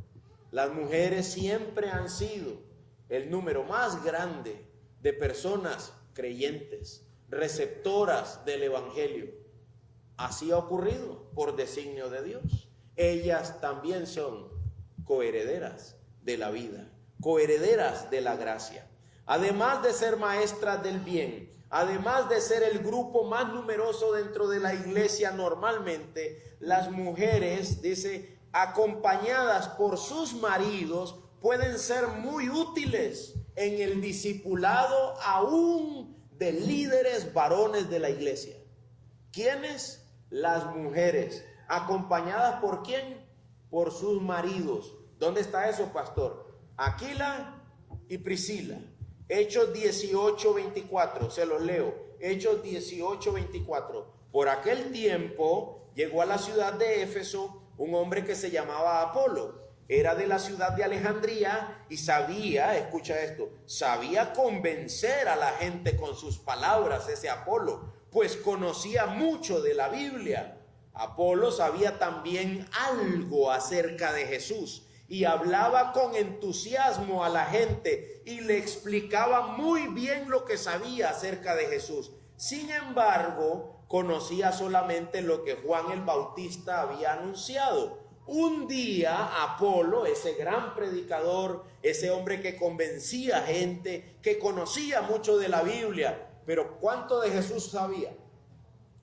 Las mujeres siempre han sido el número más grande de personas creyentes, receptoras del evangelio. Así ha ocurrido por designio de Dios. Ellas también son coherederas de la vida, coherederas de la gracia. Además de ser maestras del bien, además de ser el grupo más numeroso dentro de la iglesia normalmente, las mujeres, dice, acompañadas por sus maridos, pueden ser muy útiles en el discipulado aún de líderes varones de la iglesia. ¿Quiénes? Las mujeres. ¿Acompañadas por quién? Por sus maridos. ¿Dónde está eso, pastor? Aquila y Priscila. Hechos 18:24, se los leo. Hechos 18:24. Por aquel tiempo llegó a la ciudad de Éfeso un hombre que se llamaba Apolo. Era de la ciudad de Alejandría y sabía, escucha esto, sabía convencer a la gente con sus palabras, ese Apolo, pues conocía mucho de la Biblia. Apolo sabía también algo acerca de Jesús y hablaba con entusiasmo a la gente y le explicaba muy bien lo que sabía acerca de Jesús. Sin embargo, conocía solamente lo que Juan el Bautista había anunciado. Un día Apolo, ese gran predicador, ese hombre que convencía gente, que conocía mucho de la Biblia, pero ¿cuánto de Jesús sabía?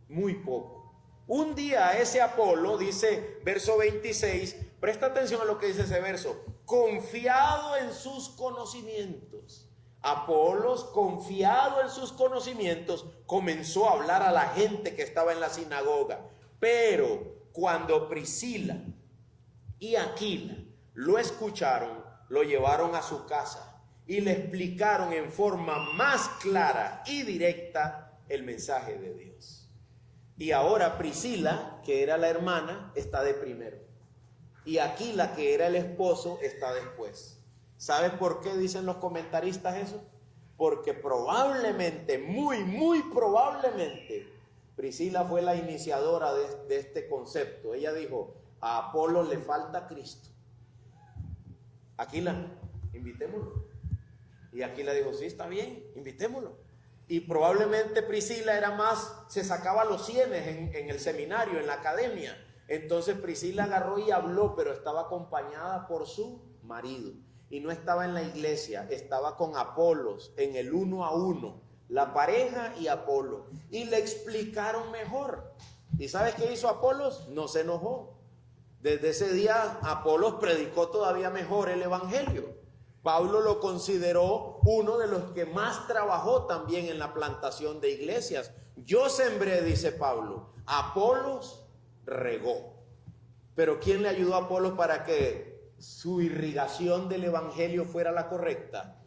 Muy poco. Un día ese Apolo, dice verso 26, presta atención a lo que dice ese verso, confiado en sus conocimientos. Apolos, confiado en sus conocimientos, comenzó a hablar a la gente que estaba en la sinagoga. Pero cuando Priscila y Aquila lo escucharon, lo llevaron a su casa y le explicaron en forma más clara y directa el mensaje de Dios. Y ahora Priscila, que era la hermana, está de primero. Y Aquila, que era el esposo, está después. ¿Sabes por qué dicen los comentaristas eso? porque probablemente, muy probablemente, Priscila fue la iniciadora de este concepto. Ella dijo, a Apolo le falta Cristo. Aquila, invitémoslo. Y Aquila dijo, sí, está bien, invitémoslo. Y probablemente Priscila era más, se sacaba los cienes en el seminario, en la academia. Entonces Priscila agarró y habló, pero estaba acompañada por su marido. Y no estaba en la iglesia, estaba con Apolos, en el 1 a 1, la pareja y Apolo. Y le explicaron mejor. ¿Y sabes qué hizo Apolos? No se enojó. Desde ese día Apolos predicó todavía mejor el evangelio. Pablo lo consideró uno de los que más trabajó también en la plantación de iglesias. Yo sembré, dice Pablo, Apolos regó. Pero ¿quién le ayudó a Apolos para que su irrigación del evangelio fuera la correcta?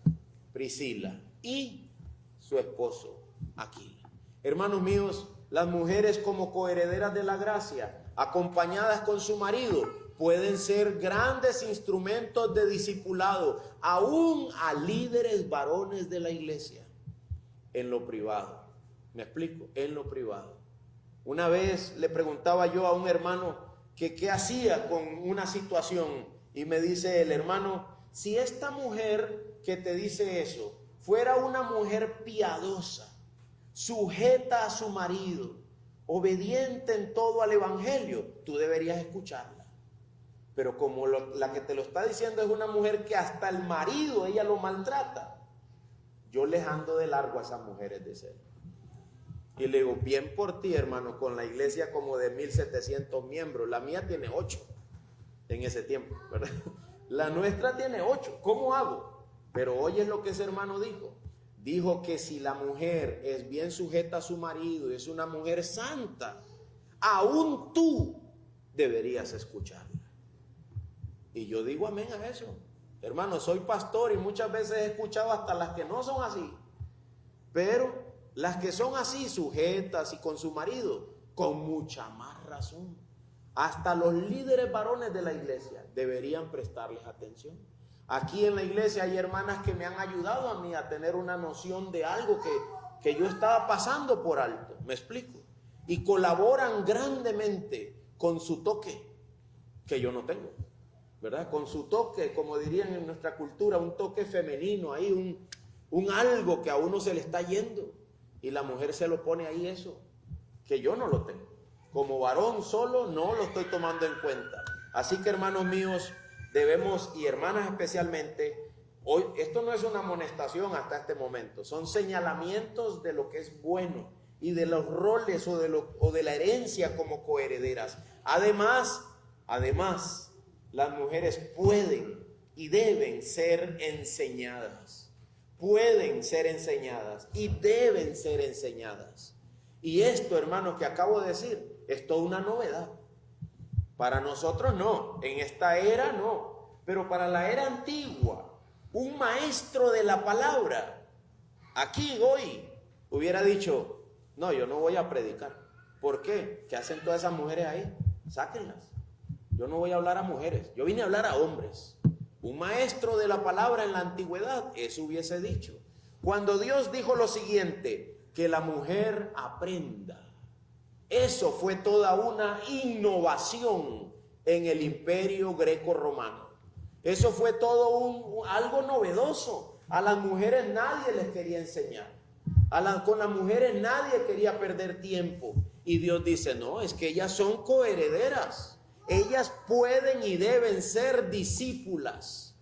Priscila y su esposo Aquila. Hermanos míos, las mujeres como coherederas de la gracia, acompañadas con su marido, pueden ser grandes instrumentos de discipulado, aún a líderes varones de la iglesia, en lo privado. ¿Me explico? En lo privado. Una vez le preguntaba yo a un hermano que qué hacía con una situación, y me dice el hermano, si esta mujer que te dice eso fuera una mujer piadosa, sujeta a su marido, obediente en todo al evangelio, tú deberías escucharla. Pero como la que te lo está diciendo es una mujer que hasta el marido ella lo maltrata, yo les ando de largo a esas mujeres de ser. Y le digo, bien por ti, hermano, con la iglesia como de 1700 miembros, la mía tiene 8 en ese tiempo, ¿verdad? La nuestra tiene 8, ¿cómo hago? Pero oye lo que ese hermano dijo. Dijo que si la mujer es bien sujeta a su marido y es una mujer santa, aún tú deberías escucharla. Y yo digo amén a eso. Hermano, soy pastor y muchas veces he escuchado hasta las que no son así. Pero las que son así, sujetas y con su marido, con mucha más razón. Hasta los líderes varones de la iglesia deberían prestarles atención. Aquí en la iglesia hay hermanas que me han ayudado a mí a tener una noción de algo que yo estaba pasando por alto. ¿Me explico? Y colaboran grandemente con su toque, que yo no tengo, ¿verdad? Con su toque, como dirían en nuestra cultura, un toque femenino, ahí un algo que a uno se le está yendo. Y la mujer se lo pone ahí eso, que yo no lo tengo. Como varón solo no lo estoy tomando en cuenta. Así que, hermanos míos, debemos, y hermanas especialmente, hoy esto no es una amonestación hasta este momento, son señalamientos de lo que es bueno y de los roles o de la herencia como coherederas. Además, las mujeres pueden y deben ser enseñadas. Pueden ser enseñadas y deben ser enseñadas. Y esto, hermanos, que acabo de decir, es toda una novedad. Para nosotros no, en esta era no, pero para la era antigua, un maestro de la palabra, aquí hoy, hubiera dicho, no, yo no voy a predicar. ¿Por qué? ¿Qué hacen todas esas mujeres ahí? Sáquenlas. Yo no voy a hablar a mujeres, yo vine a hablar a hombres. Un maestro de la palabra en la antigüedad, eso hubiese dicho. Cuando Dios dijo lo siguiente, que la mujer aprenda, eso fue toda una innovación en el imperio greco-romano. Eso fue todo algo novedoso. A las mujeres nadie les quería enseñar. Con las mujeres nadie quería perder tiempo. Y Dios dice, no, es que ellas son coherederas. Ellas pueden y deben ser discípulas.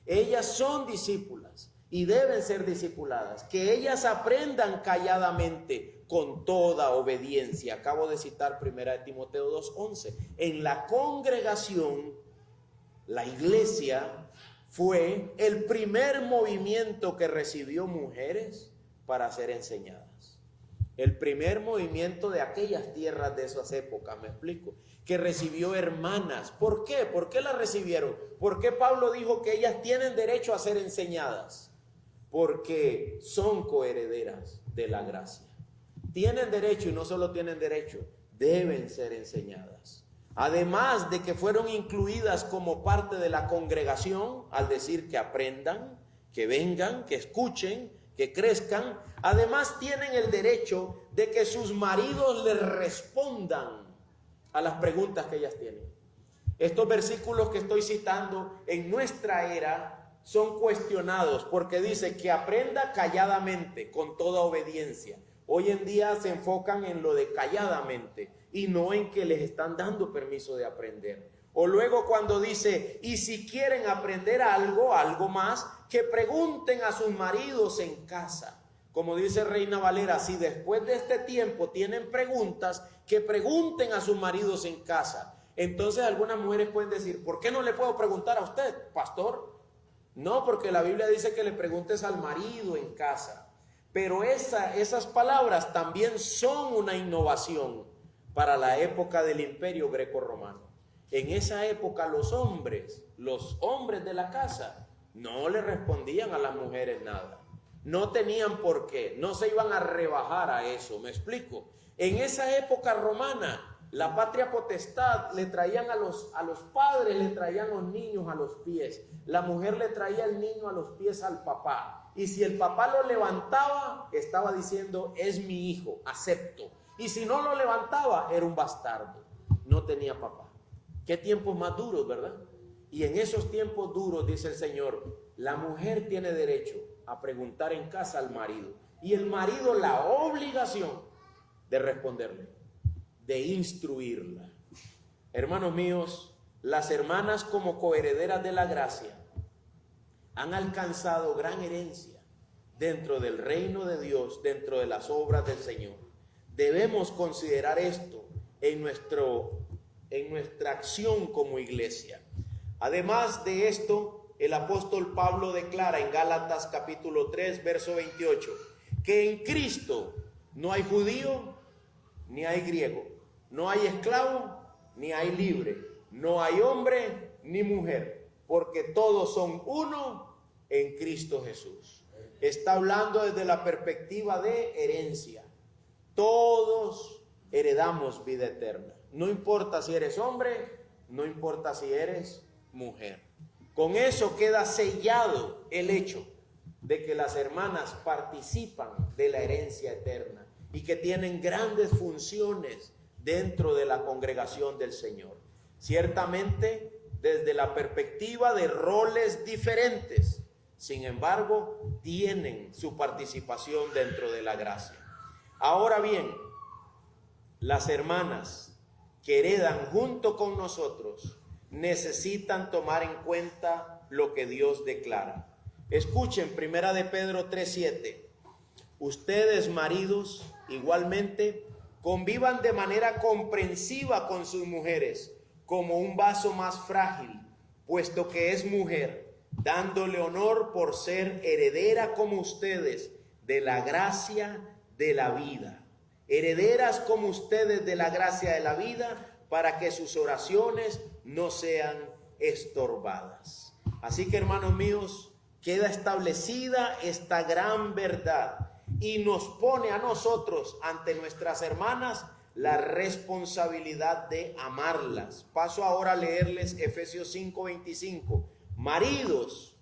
Ellas son discípulas y deben ser discipuladas. Que ellas aprendan calladamente con toda obediencia. Acabo de citar 1 Timoteo 2:11. En la congregación, la iglesia fue el primer movimiento que recibió mujeres para ser enseñadas. El primer movimiento de aquellas tierras de esas épocas, me explico, que recibió hermanas. ¿Por qué? ¿Por qué las recibieron? ¿Por qué Pablo dijo que ellas tienen derecho a ser enseñadas? Porque son coherederas de la gracia. Tienen derecho y no solo tienen derecho, deben ser enseñadas. Además de que fueron incluidas como parte de la congregación, al decir que aprendan, que vengan, que escuchen, que crezcan, además tienen el derecho de que sus maridos les respondan a las preguntas que ellas tienen. Estos versículos que estoy citando en nuestra era son cuestionados porque dice que aprenda calladamente, con toda obediencia. Hoy en día se enfocan en lo de calladamente y no en que les están dando permiso de aprender. O luego cuando dice, y si quieren aprender algo más, que pregunten a sus maridos en casa. Como dice Reina Valera, si después de este tiempo tienen preguntas, que pregunten a sus maridos en casa. Entonces algunas mujeres pueden decir, ¿por qué no le puedo preguntar a usted, pastor? No, porque la Biblia dice que le preguntes al marido en casa. Pero esas palabras también son una innovación para la época del Imperio Greco-Romano. En esa época los hombres de la casa, no le respondían a las mujeres nada. No tenían por qué, no se iban a rebajar a eso, ¿me explico? En esa época romana, la patria potestad le traían a los padres, le traían los niños a los pies. La mujer le traía el niño a los pies al papá. Y si el papá lo levantaba, estaba diciendo, es mi hijo, acepto. Y si no lo levantaba, era un bastardo, no tenía papá. Qué tiempos más duros, ¿verdad? Y en esos tiempos duros, dice el Señor, la mujer tiene derecho a preguntar en casa al marido. Y el marido la obligación de responderle, de instruirla. Hermanos míos, las hermanas como coherederas de la gracia han alcanzado gran herencia dentro del reino de Dios, dentro de las obras del Señor. Debemos considerar esto en nuestra acción como iglesia. Además de esto, el apóstol Pablo declara en Gálatas capítulo 3, verso 28, que en Cristo no hay judío ni hay griego, no hay esclavo ni hay libre, no hay hombre ni mujer, porque todos son uno en Cristo Jesús. Está hablando desde la perspectiva de herencia. Todos heredamos vida eterna. No importa si eres hombre, no importa si eres mujer. Con eso queda sellado el hecho de que las hermanas participan de la herencia eterna y que tienen grandes funciones dentro de la congregación del Señor. Ciertamente, desde la perspectiva de roles diferentes, sin embargo, tienen su participación dentro de la gracia. Ahora bien, las hermanas que heredan junto con nosotros necesitan tomar en cuenta lo que Dios declara. Escuchen 1 de Pedro 3:7. Ustedes, maridos, igualmente, convivan de manera comprensiva con sus mujeres, como un vaso más frágil, puesto que es mujer, dándole honor por ser heredera como ustedes de la gracia de la vida. Herederas como ustedes de la gracia de la vida, para que sus oraciones no sean estorbadas. Así que, hermanos míos, queda establecida esta gran verdad y nos pone a nosotros ante nuestras hermanas la responsabilidad de amarlas. Paso ahora a leerles Efesios 5:25. Maridos,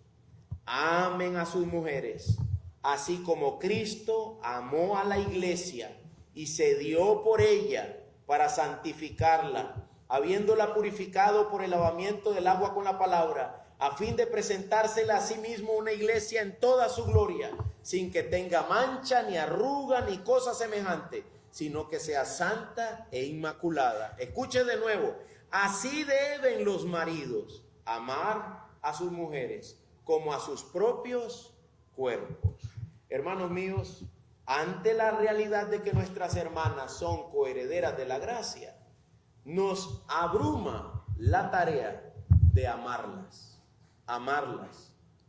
amen a sus mujeres, así como Cristo amó a la iglesia y se dio por ella para santificarla, habiéndola purificado por el lavamiento del agua con la palabra, a fin de presentársela a sí mismo una iglesia en toda su gloria, sin que tenga mancha, ni arruga, ni cosa semejante, sino que sea santa e inmaculada. Escuche de nuevo, así deben los maridos amar a sus mujeres como a sus propios cuerpos. Hermanos míos, ante la realidad de que nuestras hermanas son coherederas de la gracia, nos abruma la tarea de amarlas,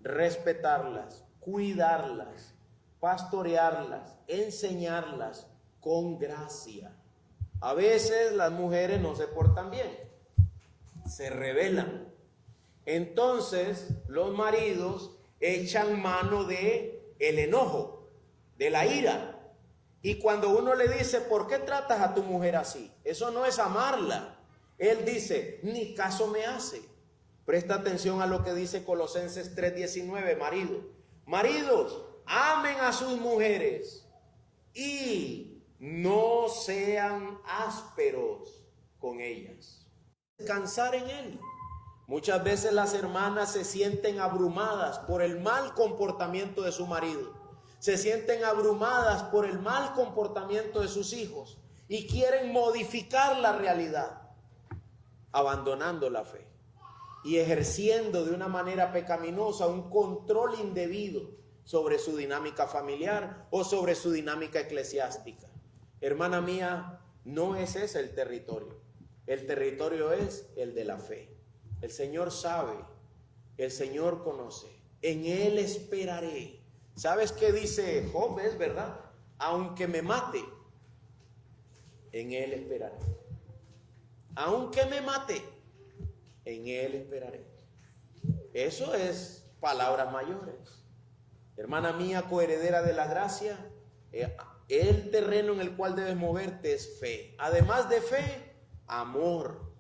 respetarlas, cuidarlas, pastorearlas, enseñarlas con gracia. A veces las mujeres no se portan bien, se rebelan. Entonces los maridos echan mano de el enojo, de la ira. Y cuando uno le dice, ¿por qué tratas a tu mujer así? Eso no es amarla. Él dice, ni caso me hace. Presta atención a lo que dice Colosenses 3:19, maridos, amen a sus mujeres y no sean ásperos con ellas. Descansar en Él. Muchas veces las hermanas se sienten abrumadas por el mal comportamiento de su marido, se sienten abrumadas por el mal comportamiento de sus hijos y quieren modificar la realidad, abandonando la fe y ejerciendo de una manera pecaminosa un control indebido sobre su dinámica familiar o sobre su dinámica eclesiástica. Hermana mía, no es ese el territorio. El territorio es el de la fe. El Señor sabe, el Señor conoce. En Él esperaré. ¿Sabes qué dice Job? Es verdad. Aunque me mate, en Él esperaré. Aunque me mate, en Él esperaré. Eso es palabras mayores. Hermana mía, coheredera de la gracia, el terreno en el cual debes moverte es fe. Además de fe, amor.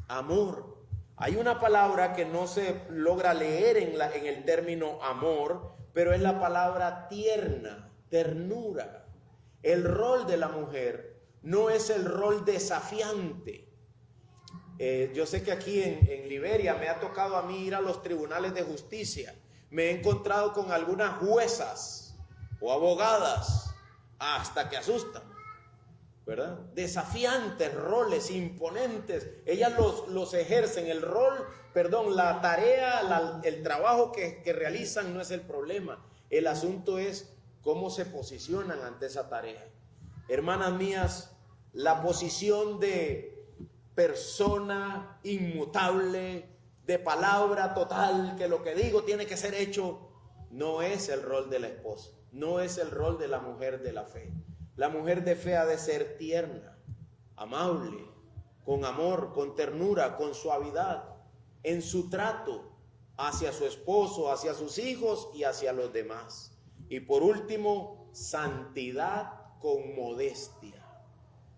Amor. Hay una palabra que no se logra leer en el término amor, pero es la palabra tierna, ternura. El rol de la mujer no es el rol desafiante. Yo sé que aquí en Liberia me ha tocado a mí ir a los tribunales de justicia. Me he encontrado con algunas juezas o abogadas hasta que asustan, ¿verdad? Desafiantes, roles imponentes. Ellas los ejercen. La tarea, el trabajo que realizan no es el problema. El asunto es cómo se posicionan ante esa tarea. Hermanas mías, la posición de persona inmutable, de palabra total, que lo que digo tiene que ser hecho, no es el rol de la esposa, no es el rol de la mujer de la fe. La mujer de fe ha de ser tierna, amable, con amor, con ternura, con suavidad, en su trato hacia su esposo, hacia sus hijos y hacia los demás. Y por último, santidad con modestia.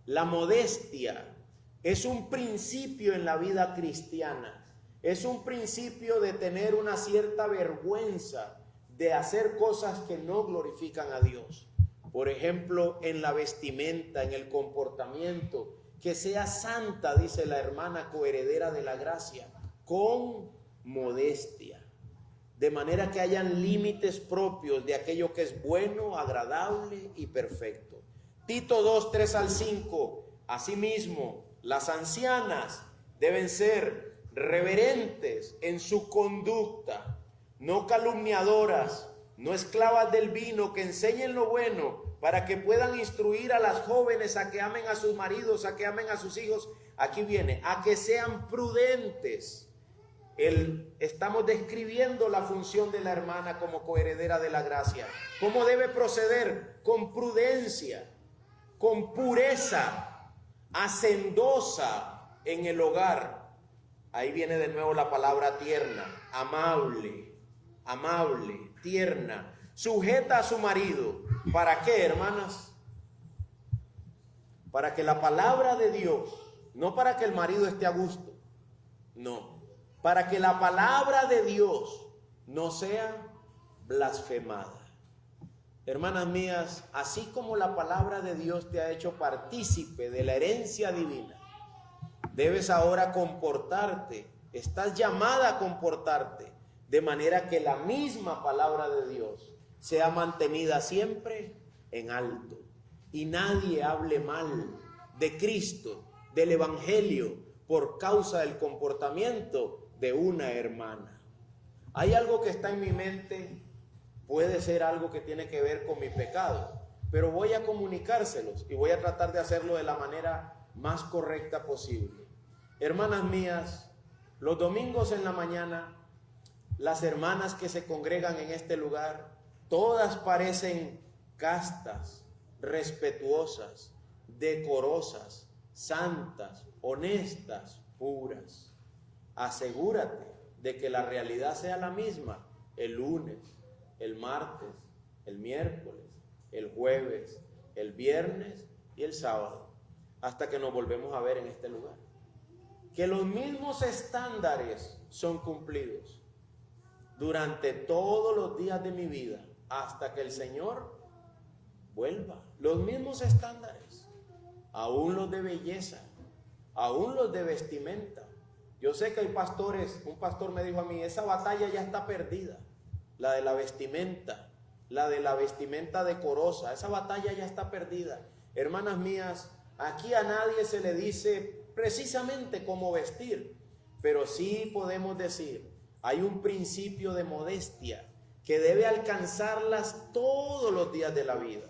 La modestia es un principio en la vida cristiana. Es un principio de tener una cierta vergüenza de hacer cosas que no glorifican a Dios. Por ejemplo, en la vestimenta, en el comportamiento, que sea santa, dice la hermana coheredera de la gracia, con modestia, de manera que hayan límites propios de aquello que es bueno, agradable y perfecto. Tito 2, 3 al 5, asimismo, las ancianas deben ser reverentes en su conducta, no calumniadoras, no esclavas del vino, que enseñen lo bueno, para que puedan instruir a las jóvenes a que amen a sus maridos, a que amen a sus hijos. Aquí viene, a que sean prudentes. Estamos describiendo la función de la hermana como coheredera de la gracia. ¿Cómo debe proceder? Con prudencia, con pureza, hacendosa en el hogar. Ahí viene de nuevo la palabra tierna, amable, tierna, sujeta a su marido. ¿Para qué, hermanas? Para que la palabra de Dios, no para que el marido esté a gusto, no, para que la palabra de Dios no sea blasfemada. Hermanas mías, así como la palabra de Dios te ha hecho partícipe de la herencia divina, debes ahora comportarte, estás llamada a comportarte de manera que la misma palabra de Dios sea mantenida siempre en alto y nadie hable mal de Cristo, del Evangelio, por causa del comportamiento de una hermana. Hay algo que está en mi mente, puede ser algo que tiene que ver con mi pecado, pero voy a comunicárselos y voy a tratar de hacerlo de la manera más correcta posible. Hermanas mías, los domingos en la mañana, las hermanas que se congregan en este lugar, todas parecen castas, respetuosas, decorosas, santas, honestas, puras. Asegúrate de que la realidad sea la misma el lunes, el martes, el miércoles, el jueves, el viernes y el sábado, hasta que nos volvemos a ver en este lugar. Que los mismos estándares son cumplidos durante todos los días de mi vida hasta que el Señor vuelva. Los mismos estándares, aún los de belleza, aún los de vestimenta. Yo sé que hay pastores, un pastor me dijo a mí, esa batalla ya está perdida, la de la vestimenta decorosa, esa batalla ya está perdida. Hermanas mías, aquí a nadie se le dice precisamente cómo vestir, pero sí podemos decir, hay un principio de modestia que debe alcanzarlas todos los días de la vida.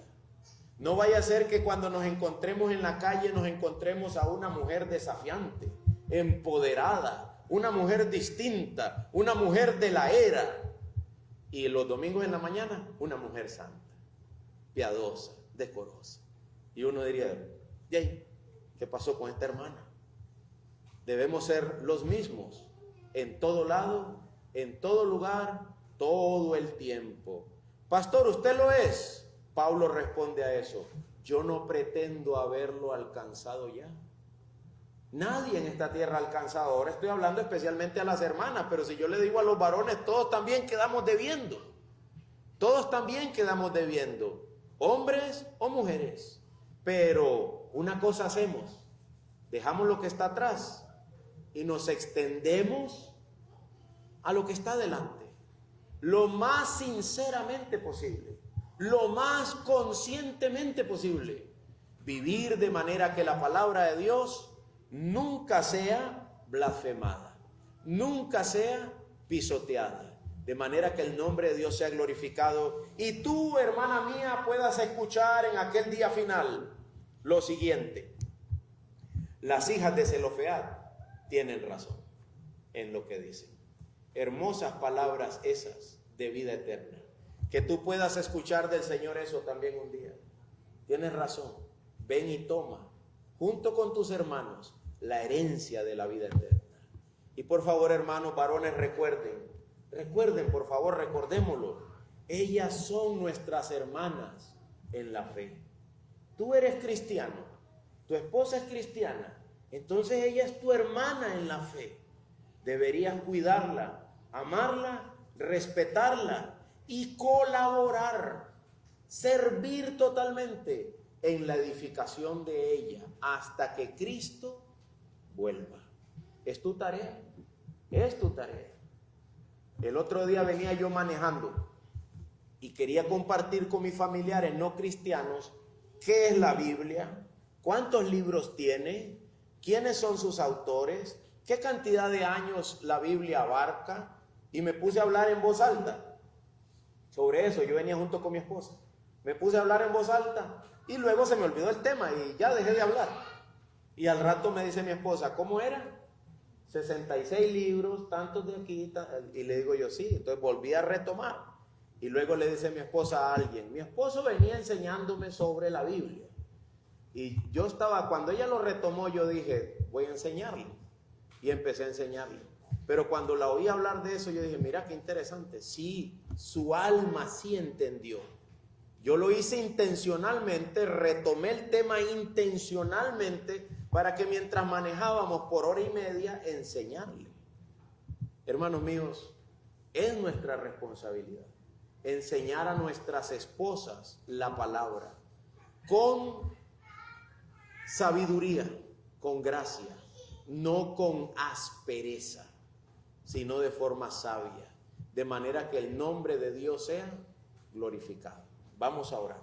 No vaya a ser que cuando nos encontremos en la calle nos encontremos a una mujer desafiante, empoderada, una mujer distinta, una mujer de la era. Y los domingos en la mañana, una mujer santa, piadosa, decorosa. Y uno diría, ¿y qué pasó con esta hermana? Debemos ser los mismos en todo lado, en todo lugar, todo el tiempo. Pastor, ¿usted lo es? Pablo responde a eso, yo no pretendo haberlo alcanzado ya. Nadie en esta tierra ha alcanzado. Ahora estoy hablando especialmente a las hermanas, pero si yo le digo a los varones, todos también quedamos debiendo. Todos también quedamos debiendo, hombres o mujeres. Pero una cosa hacemos, dejamos lo que está atrás y nos extendemos a lo que está delante, lo más sinceramente posible, lo más conscientemente posible. Vivir de manera que la palabra de Dios nunca sea blasfemada, nunca sea pisoteada, de manera que el nombre de Dios sea glorificado y tú, hermana mía, puedas escuchar en aquel día final lo siguiente: las hijas de Zelofead tienen razón en lo que dicen. Hermosas palabras esas de vida eterna, que tú puedas escuchar del Señor eso también un día. Tienes razón, ven y toma junto con tus hermanos la herencia de la vida eterna. Y por favor, hermanos varones, recuerden, por favor, recordémoslo, ellas son nuestras hermanas en la fe. Tú eres cristiano, tu esposa es cristiana, entonces ella es tu hermana en la fe. Deberías cuidarla, amarla, respetarla y colaborar, servir totalmente en la edificación de ella hasta que Cristo vuelva. Es tu tarea, es tu tarea. El otro día venía yo manejando y quería compartir con mis familiares no cristianos qué es la Biblia, cuántos libros tiene, quiénes son sus autores, qué cantidad de años la Biblia abarca, y me puse a hablar en voz alta sobre eso. Yo venía junto con mi esposa, me puse a hablar en voz alta y luego se me olvidó el tema y ya dejé de hablar. Y al rato me dice mi esposa, ¿cómo era? 66 libros, tantos de aquí, y le digo yo, sí. Entonces volví a retomar y luego le dice mi esposa a alguien, mi esposo venía enseñándome sobre la Biblia, y yo estaba, cuando ella lo retomó, yo dije, voy a enseñarle, y empecé a enseñarle. Pero cuando la oí hablar de eso, yo dije, mira qué interesante, sí, su alma sí entendió. Yo lo hice intencionalmente, retomé el tema intencionalmente para que mientras manejábamos por hora y media, enseñarle. Hermanos míos, es nuestra responsabilidad enseñar a nuestras esposas la palabra con sabiduría, con gracia, no con aspereza, sino de forma sabia, de manera que el nombre de Dios sea glorificado. Vamos a orar.